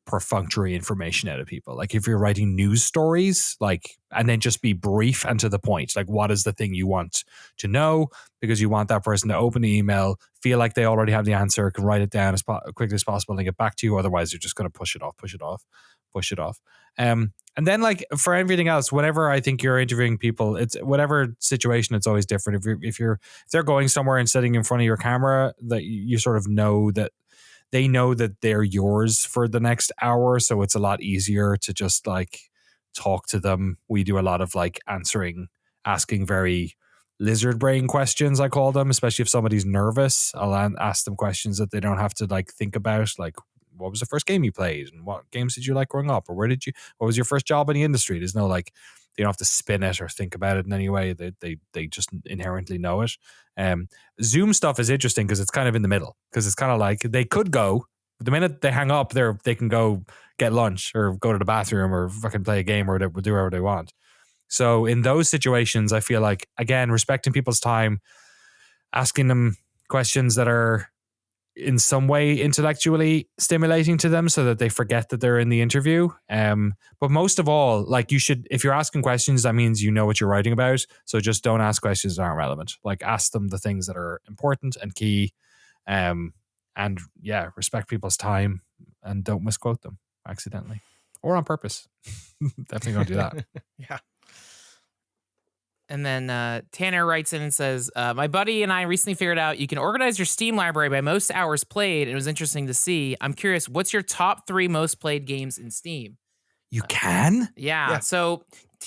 Speaker 1: perfunctory information out of people. Like if you're writing news stories, like, and then just be brief and to the point. Like, what is the thing you want to know? Because you want that person to open the email, feel like they already have the answer, can write it down as quickly as possible and get back to you. Otherwise, you're just going to push it off. And then like for everything else, whenever I think you're interviewing people, it's whatever situation, it's always different. If they're going somewhere and sitting in front of your camera, that you sort of know that they know that they're yours for the next hour. So it's a lot easier to just like talk to them. We do a lot of like asking very lizard brain questions, I call them, especially if somebody's nervous. I'll ask them questions that they don't have to like think about, like, what was the first game you played and what games did you like growing up, or what was your first job in the industry? There's no like, they don't have to spin it or think about it in any way. They just inherently know it. Zoom stuff is interesting because it's kind of in the middle, because it's kind of like they could go, the minute they hang up, they can go get lunch or go to the bathroom or fucking play a game or do whatever they want. So in those situations, I feel like, again, respecting people's time, asking them questions that are in some way intellectually stimulating to them so that they forget that they're in the interview. But most of all, like, you should, if you're asking questions, that means you know what you're writing about. So just don't ask questions that aren't relevant. Like, ask them the things that are important and key. And yeah, respect people's time and don't misquote them accidentally or on purpose. Definitely don't do that.
Speaker 3: Yeah.
Speaker 2: And then Tanner writes in and says, "My buddy and I recently figured out you can organize your Steam library by most hours played. And it was interesting to see. I'm curious, what's your top 3 most played games in Steam?"
Speaker 1: You can?
Speaker 2: Yeah. So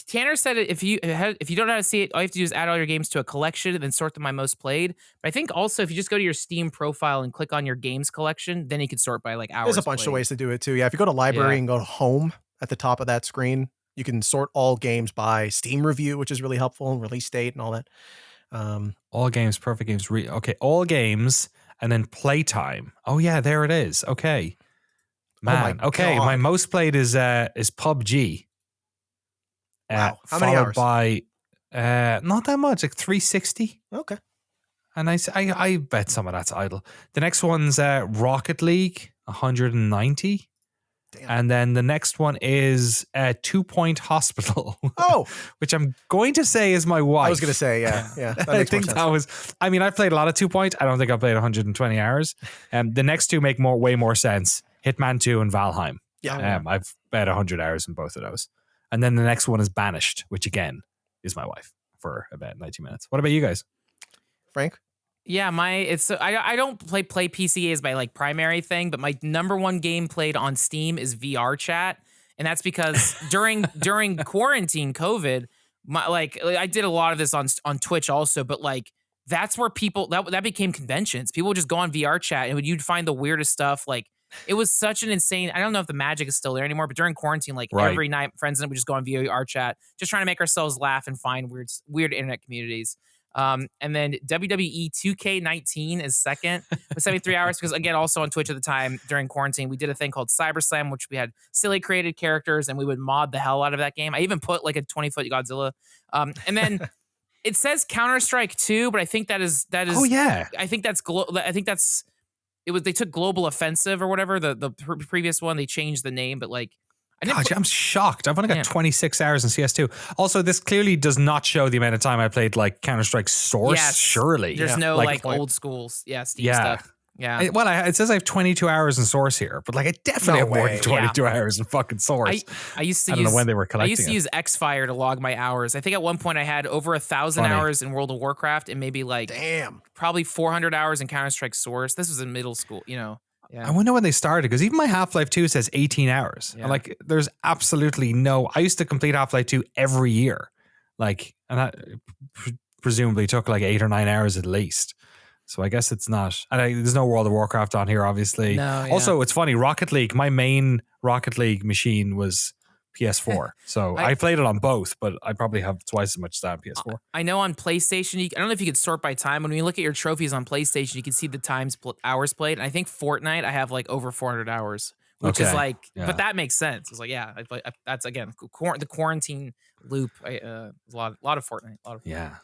Speaker 2: Tanner said if you don't know how to see it, all you have to do is add all your games to a collection and then sort them by most played. But I think also if you just go to your Steam profile and click on your games collection, then you can sort by like hours.
Speaker 3: There's a bunch of ways to do it too. Yeah. If you go to library and go to home at the top of that screen, you can sort all games by Steam review, which is really helpful, and release date and all that.
Speaker 1: All games, perfect games. Okay, all games and then playtime. Oh yeah, there it is. Okay, man. Okay, my most played is PUBG.
Speaker 3: Wow, how many hours?
Speaker 1: By not that much, like 360.
Speaker 3: Okay,
Speaker 1: and I bet some of that's idle. The next one's Rocket League, 190. Damn. And then the next one is 2 Point Hospital.
Speaker 3: Oh,
Speaker 1: which I'm going to say is my wife.
Speaker 3: I was going to say, yeah.
Speaker 1: I think that was. I mean, I've played a lot of 2 Point. I don't think I've played 120 hours. The next two make way more sense: Hitman 2 and Valheim.
Speaker 3: Yeah,
Speaker 1: I've bet 100 hours in both of those. And then the next one is Banished, which again is my wife for about 90 minutes. What about you guys,
Speaker 3: Frank?
Speaker 2: Yeah, I don't play PC as my like primary thing, but my number one game played on Steam is VR chat, and that's because during quarantine COVID, I did a lot of this on Twitch also, but like that's where people that became conventions. People would just go on VR chat and you'd find the weirdest stuff. Like it was such an insane. I don't know if the magic is still there anymore, but during quarantine, like every night, friends and I would just go on VR chat, just trying to make ourselves laugh and find weird internet communities. And then WWE 2K19 is second with 73 hours because, again, also on Twitch at the time during quarantine, we did a thing called Cyberslam, which we had silly created characters and we would mod the hell out of that game. I even put like a 20-foot Godzilla. And then it says Counter-Strike 2, but I think that is.
Speaker 1: Oh yeah.
Speaker 2: I think that's it was. They took Global Offensive or whatever the previous one. They changed the name, but like.
Speaker 1: I'm shocked. I've only got 26 hours in CS2. Also, this clearly does not show the amount of time I played like Counter-Strike Source.
Speaker 2: Yes.
Speaker 1: Surely.
Speaker 2: There's no like old school Steam stuff. Yeah.
Speaker 1: It says I have 22 hours in Source here, but like I definitely have more than 22 hours in fucking Source.
Speaker 2: I used to
Speaker 1: I don't know when they were collecting.
Speaker 2: I used to use Xfire to log my hours. I think at one point I had over 1,000 hours in World of Warcraft and maybe like probably 400 hours in Counter-Strike Source. This was in middle school, you know. Yeah.
Speaker 1: I wonder when they started because even my Half-Life 2 says 18 hours. Yeah. And like there's absolutely I used to complete Half-Life 2 every year. Like, and that presumably took like 8 or 9 hours at least. So I guess it's not. And there's no World of Warcraft on here, obviously.
Speaker 2: No, yeah.
Speaker 1: Also, it's funny, Rocket League, my main Rocket League machine was PS4. So I played it on both, but I probably have twice as much as that on PS4.
Speaker 2: I know on PlayStation, I don't know if you could sort by time. When you look at your trophies on PlayStation, you can see the hours played. And I think Fortnite, I have like over 400 hours, which is like, but that makes sense. It's like, that's again, the quarantine loop. A lot of Fortnite.
Speaker 1: Yeah.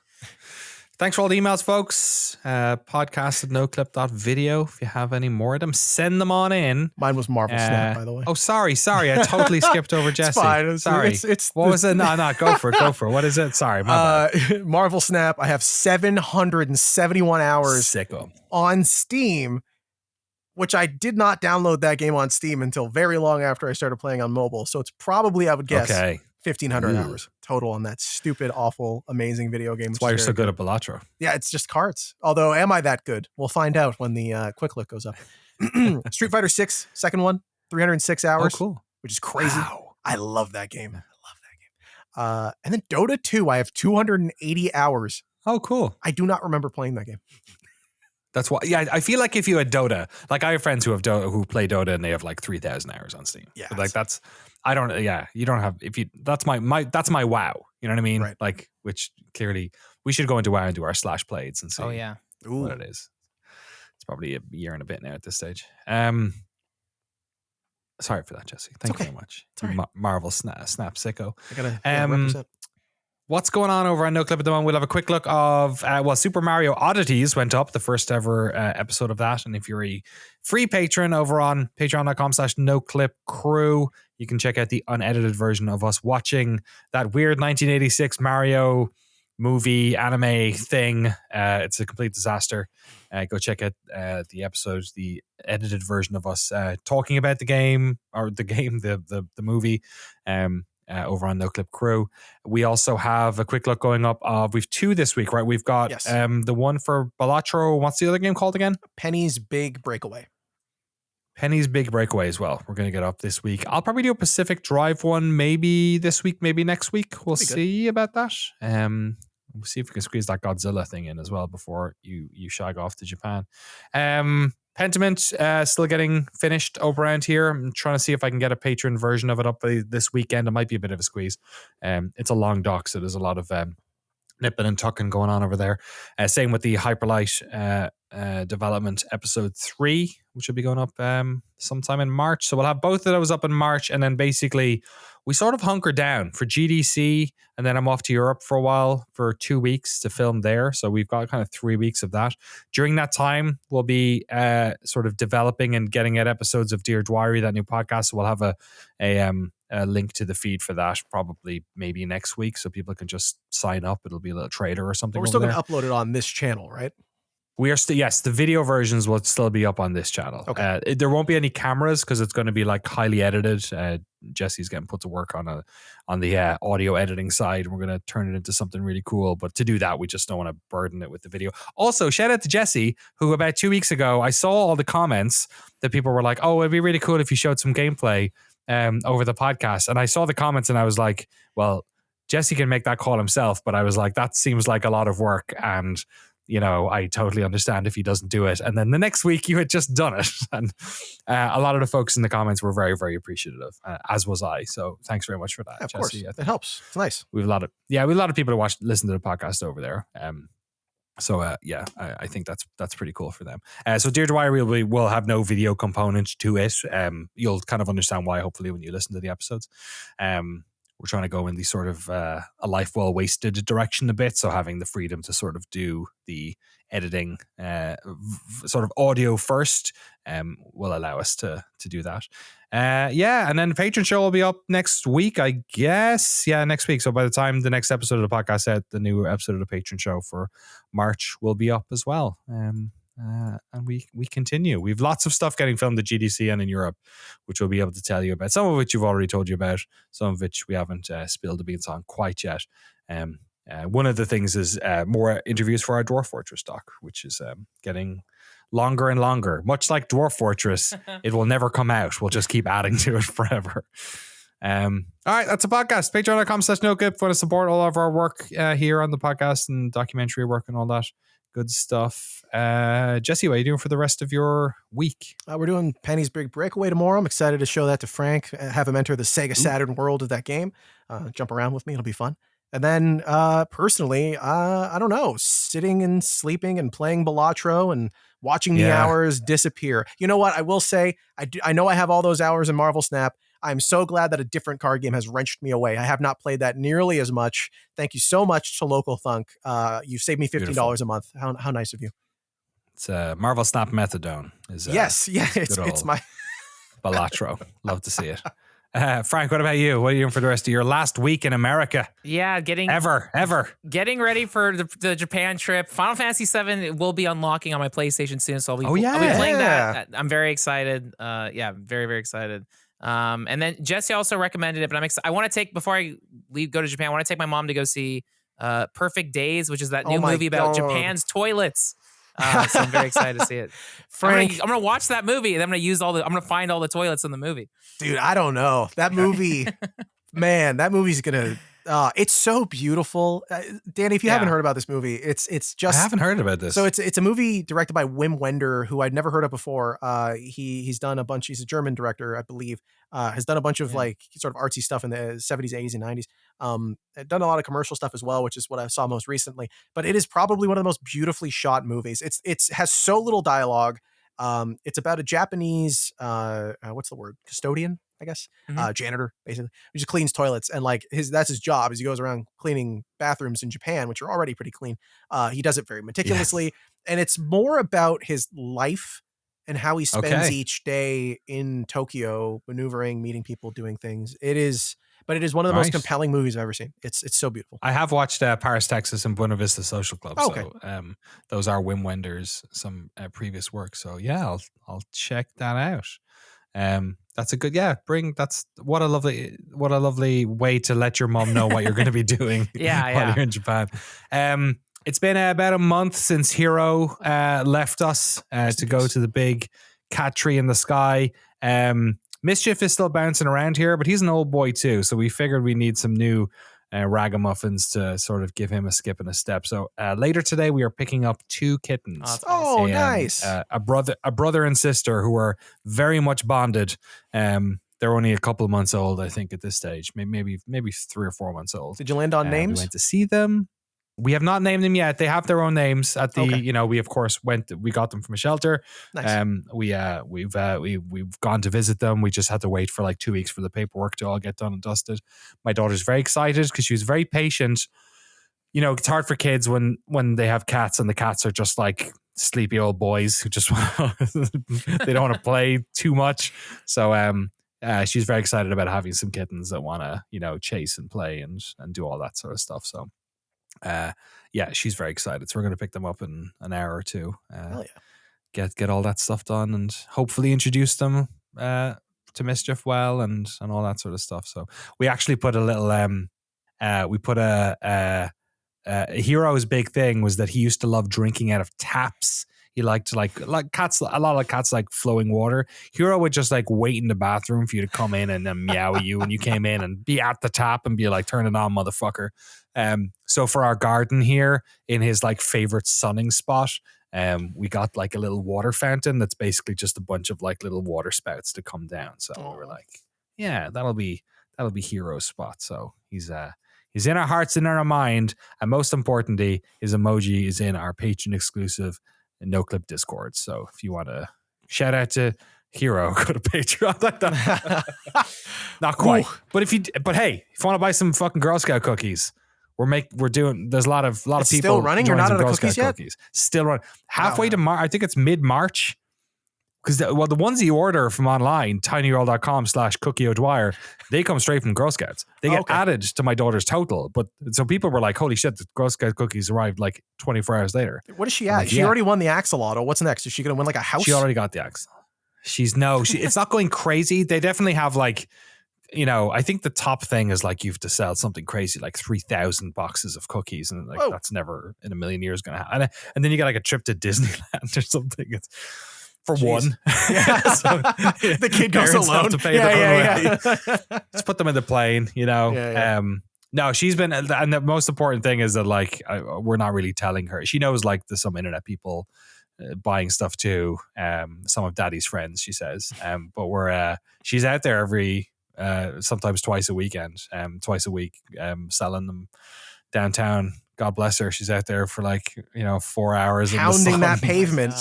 Speaker 1: Thanks for all the emails, folks. Podcast@noclip.video. If you have any more of them, send them on in.
Speaker 3: Mine was Marvel Snap, by the way.
Speaker 1: Oh, sorry. I totally skipped over Jesse.
Speaker 3: It's fine.
Speaker 1: Sorry. What was it? No, go for it. What is it? Sorry, my bad.
Speaker 3: Marvel Snap. I have 771 hours
Speaker 1: Sicko.
Speaker 3: on Steam, which I did not download that game on Steam until very long after I started playing on mobile. So it's probably, I would guess, 1,500 hours total on that stupid, awful, amazing video game.
Speaker 1: That's why you're so good at Balatro.
Speaker 3: Yeah, it's just cards. Although, am I that good? We'll find out when the quick look goes up. Street Fighter 6, second one, 306 hours.
Speaker 1: Oh, cool.
Speaker 3: Which is crazy. Wow. I love that game. And then Dota 2, I have 280 hours.
Speaker 1: Oh, cool.
Speaker 3: I do not remember playing that game.
Speaker 1: That's why. Yeah, I feel like if you had Dota, like I have friends who play Dota and they have like 3,000 hours on Steam.
Speaker 3: Yeah,
Speaker 1: but like you don't have. If you, that's my WoW. You know what I mean?
Speaker 3: Right.
Speaker 1: Like, which clearly we should go into WoW and do our /plays and see.
Speaker 2: Oh yeah,
Speaker 1: what it is. It's probably a year and a bit now at this stage. Sorry for that, Jesse. Thank you very much. Marvel Snap Sicko.
Speaker 3: I gotta represent.
Speaker 1: What's going on over on Noclip at the moment? We'll have a quick look of, Super Mario Oddities went up, the first ever episode of that. And if you're a free patron over on patreon.com/NoclipCrew, you can check out the unedited version of us watching that weird 1986 Mario movie anime thing. It's a complete disaster. Go check out the episodes, the edited version of us talking about the game, or the movie. Over on Noclip Crew. We also have a quick look going up of, we've 2 this week, right? We've got the one for Balatro. What's the other game called again?
Speaker 3: Penny's Big Breakaway.
Speaker 1: Penny's Big Breakaway as well. We're going to get up this week. I'll probably do a Pacific Drive one maybe this week, maybe next week. We'll see about that. We'll see if we can squeeze that Godzilla thing in as well before you shag off to Japan. Pentiment still getting finished over around here. I'm trying to see if I can get a patron version of it up this weekend. It might be a bit of a squeeze. It's a long dock, so there's a lot of nipping and tucking going on over there. Same with the Hyperlight development episode 3, which will be going up sometime in March. So we'll have both of those up in March, and then basically we sort of hunker down for GDC, and then I'm off to Europe for a while for 2 weeks to film there. So we've got kind of 3 weeks of that. During that time, we'll be sort of developing and getting out episodes of Dear Dwyery, that new podcast. So we'll have a link to the feed for that probably maybe next week, so people can just sign up. It'll be a little trailer or something.
Speaker 3: But we're still going to upload it on this channel, right?
Speaker 1: We are still, yes, the video versions will still be up on this channel.
Speaker 3: Okay.
Speaker 1: There won't be any cameras because it's going to be like highly edited. Jesse's getting put to work on the audio editing side. We're going to turn it into something really cool. But to do that, we just don't want to burden it with the video. Also, shout out to Jesse, who about 2 weeks ago, I saw all the comments that people were like, oh, it'd be really cool if you showed some gameplay over the podcast. And I saw the comments and I was like, well, Jesse can make that call himself. But I was like, that seems like a lot of work. And I totally understand if he doesn't do it. And then the next week you had just done it. And a lot of the folks in the comments were very, very appreciative, as was I. So thanks very much for that,
Speaker 3: of
Speaker 1: Jesse.
Speaker 3: Course. It helps. It's nice.
Speaker 1: We have a lot of people to listen to the podcast over there. So yeah, I think that's pretty cool for them. So Dear Diary will have no video component to it. You'll kind of understand why, hopefully, when you listen to the episodes. We're trying to go in the sort of a life well wasted direction a bit. So having the freedom to sort of do the editing, sort of audio first, will allow us to do that. Yeah, and then the Patreon show will be up next week, I guess. Yeah, next week. So by the time the next episode of the podcast out, the new episode of the Patreon show for March will be up as well. And we continue. We have lots of stuff getting filmed at GDC and in Europe, which we'll be able to tell you about. Some of which you've already told you about. Some of which we haven't spilled the beans on quite yet. One of the things is more interviews for our Dwarf Fortress doc, which is getting longer and longer. Much like Dwarf Fortress, it will never come out. We'll just keep adding to it forever. All right, that's a podcast. Patreon.com/Noclip. If you want to support all of our work here on the podcast and documentary work and all that good stuff. Jesse, what are you doing for the rest of your week?
Speaker 3: We're doing Penny's Big Breakaway tomorrow. I'm excited to show that to Frank, have him enter the Sega Saturn world of that game. Jump around with me. It'll be fun. And then personally, I don't know, sitting and sleeping and playing Balatro and watching the hours disappear. You know what? I will say, I know I have all those hours in Marvel Snap. I'm so glad that a different card game has wrenched me away. I have not played that nearly as much. Thank you so much to Local Thunk. You saved me $15 a month. How nice of you.
Speaker 1: It's Marvel Snap Methadone.
Speaker 3: It's my
Speaker 1: Balatro. Love to see it. Frank, what about you? What are you doing for the rest of your last week in America?
Speaker 2: Yeah, getting ready for the Japan trip. Final Fantasy VII will be unlocking on my PlayStation soon, so I'll be playing that. I'm very excited. Very, very excited. And then Jesse also recommended it, but I'm excited. I want to take, before I go to Japan, I want to take my mom to go see Perfect Days, which is that new movie about Japan's toilets. So I'm very excited to see it.
Speaker 3: Frank,
Speaker 2: I'm gonna watch that movie and I'm gonna find all the toilets in the movie.
Speaker 3: Dude, I don't know. That movie, man, that movie's gonna it's so beautiful. Danny, if you haven't heard about this movie, it's just,
Speaker 1: I haven't heard about this.
Speaker 3: So it's a movie directed by Wim Wenders, who I'd never heard of before. He's done a bunch. He's a German director, I believe. Has done a bunch of like sort of artsy stuff in the 70s, 80s, and 90s. Done a lot of commercial stuff as well, which is what I saw most recently. But it is probably one of the most beautifully shot movies. It has so little dialogue. It's about a Japanese what's the word? Custodian, I guess. Janitor, basically, who just cleans toilets, and like that's his job, as he goes around cleaning bathrooms in Japan, which are already pretty clean. He does it very meticulously, and it's more about his life and how he spends each day in Tokyo, maneuvering, meeting people, doing things. It is one of the most compelling movies I've ever seen. It's so beautiful.
Speaker 1: I have watched Paris, Texas, and Buena Vista Social Club. So those are Wim Wenders' some previous work. So yeah, I'll check that out. That's a good, that's what a lovely way to let your mom know what you're going to be doing while you're in Japan. It's been about a month since Hero left us to go to the big cat tree in the sky. Mischief is still bouncing around here, but he's an old boy too, so we figured we need some new ragamuffins to sort of give him a skip and a step. So later today, we are picking up 2 kittens.
Speaker 3: Nice!
Speaker 1: A brother and sister who are very much bonded. They're only a couple of months old, I think, at this stage. Maybe 3 or 4 months old.
Speaker 3: Did you land on names?
Speaker 1: We went to see them. We have not named them yet. They have their own names at the, we of course we got them from a shelter.
Speaker 3: Nice.
Speaker 1: We've gone to visit them. We just had to wait for like 2 weeks for the paperwork to all get done and dusted. My daughter's very excited because she was very patient. You know, it's hard for kids when they have cats and the cats are just like sleepy old boys who just they don't want to play too much. So she's very excited about having some kittens that want to, chase and play and do all that sort of stuff. So she's very excited. So we're going to pick them up in an hour or two. Get all that stuff done and hopefully introduce them to Mischief well and all that sort of stuff. So we actually put a little Hero's big thing was that he used to love drinking out of taps. He liked to like cats. A lot of cats like flowing water. Hero would just like wait in the bathroom for you to come in and then meow at you when you came in and be at the tap and be like, turn it on, motherfucker. So for our garden here in his like favorite sunning spot, we got like a little water fountain that's basically just a bunch of like little water spouts to come down. So we were like, yeah, that'll be Hero's spot. So he's He's in our hearts and in our mind. And most importantly, his emoji is in our patron exclusive Noclip Discord. So if you want to shout out to Hero, go to Patreon like that. Not quite.
Speaker 3: Ooh.
Speaker 1: But hey, if you want to buy some fucking Girl Scout cookies, there's a lot of people
Speaker 3: still running. You're not out of cookies yet?
Speaker 1: Still running. Halfway to March. I think it's mid-March. Because the ones you order from online, tinyurl.com/Cookie O'Dwyer, they come straight from Girl Scouts. They get added to my daughter's total. But so people were like, holy shit, the Girl Scout cookies arrived like 24 hours later.
Speaker 3: What is she at? Like, she already won the axolotl. What's next? Is she going to win like a house?
Speaker 1: She already got the axolotl. It's not going crazy. They definitely have like, I think the top thing is like you have to sell something crazy, like 3,000 boxes of cookies. And like that's never in a million years going to happen. And then you get like a trip to Disneyland or something. For one.
Speaker 3: Yeah. So, the kid goes alone.
Speaker 1: To pay their own way. Just put them in the plane, No, she's been, and the most important thing is that like, we're not really telling her. She knows like there's some internet people buying stuff too. Some of Daddy's friends, she says. But she's out there sometimes twice a week, selling them downtown. God bless her. She's out there for 4 hours.
Speaker 3: Pounding that pavement.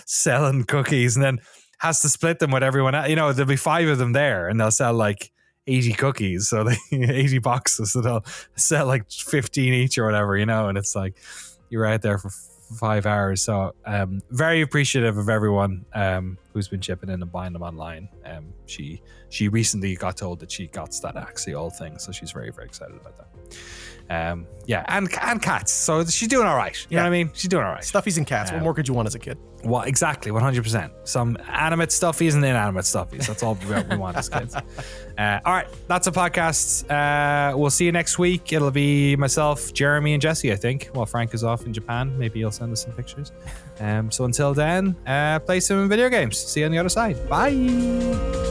Speaker 1: Selling cookies, and then has to split them with everyone else. There'll be 5 of them there and they'll sell like 80 cookies. So 80 boxes. So they'll sell like 15 each or whatever, and it's like you're out there for 5 hours. So very appreciative of everyone who's been chipping in and buying them online. She recently got told that she got that Axial thing. So she's very, very excited about that. And cats. So she's doing all right. You know what I mean? She's doing all right.
Speaker 3: Stuffies and cats. What more could you want as a kid?
Speaker 1: Well, exactly, 100%. Some animate stuffies and inanimate stuffies. That's all we want as kids. All right, that's a podcast. We'll see you next week. It'll be myself, Jeremy, and Jesse, I think. While Frank is off in Japan. Maybe he'll send us some pictures. So until then, play some video games. See you on the other side. Bye.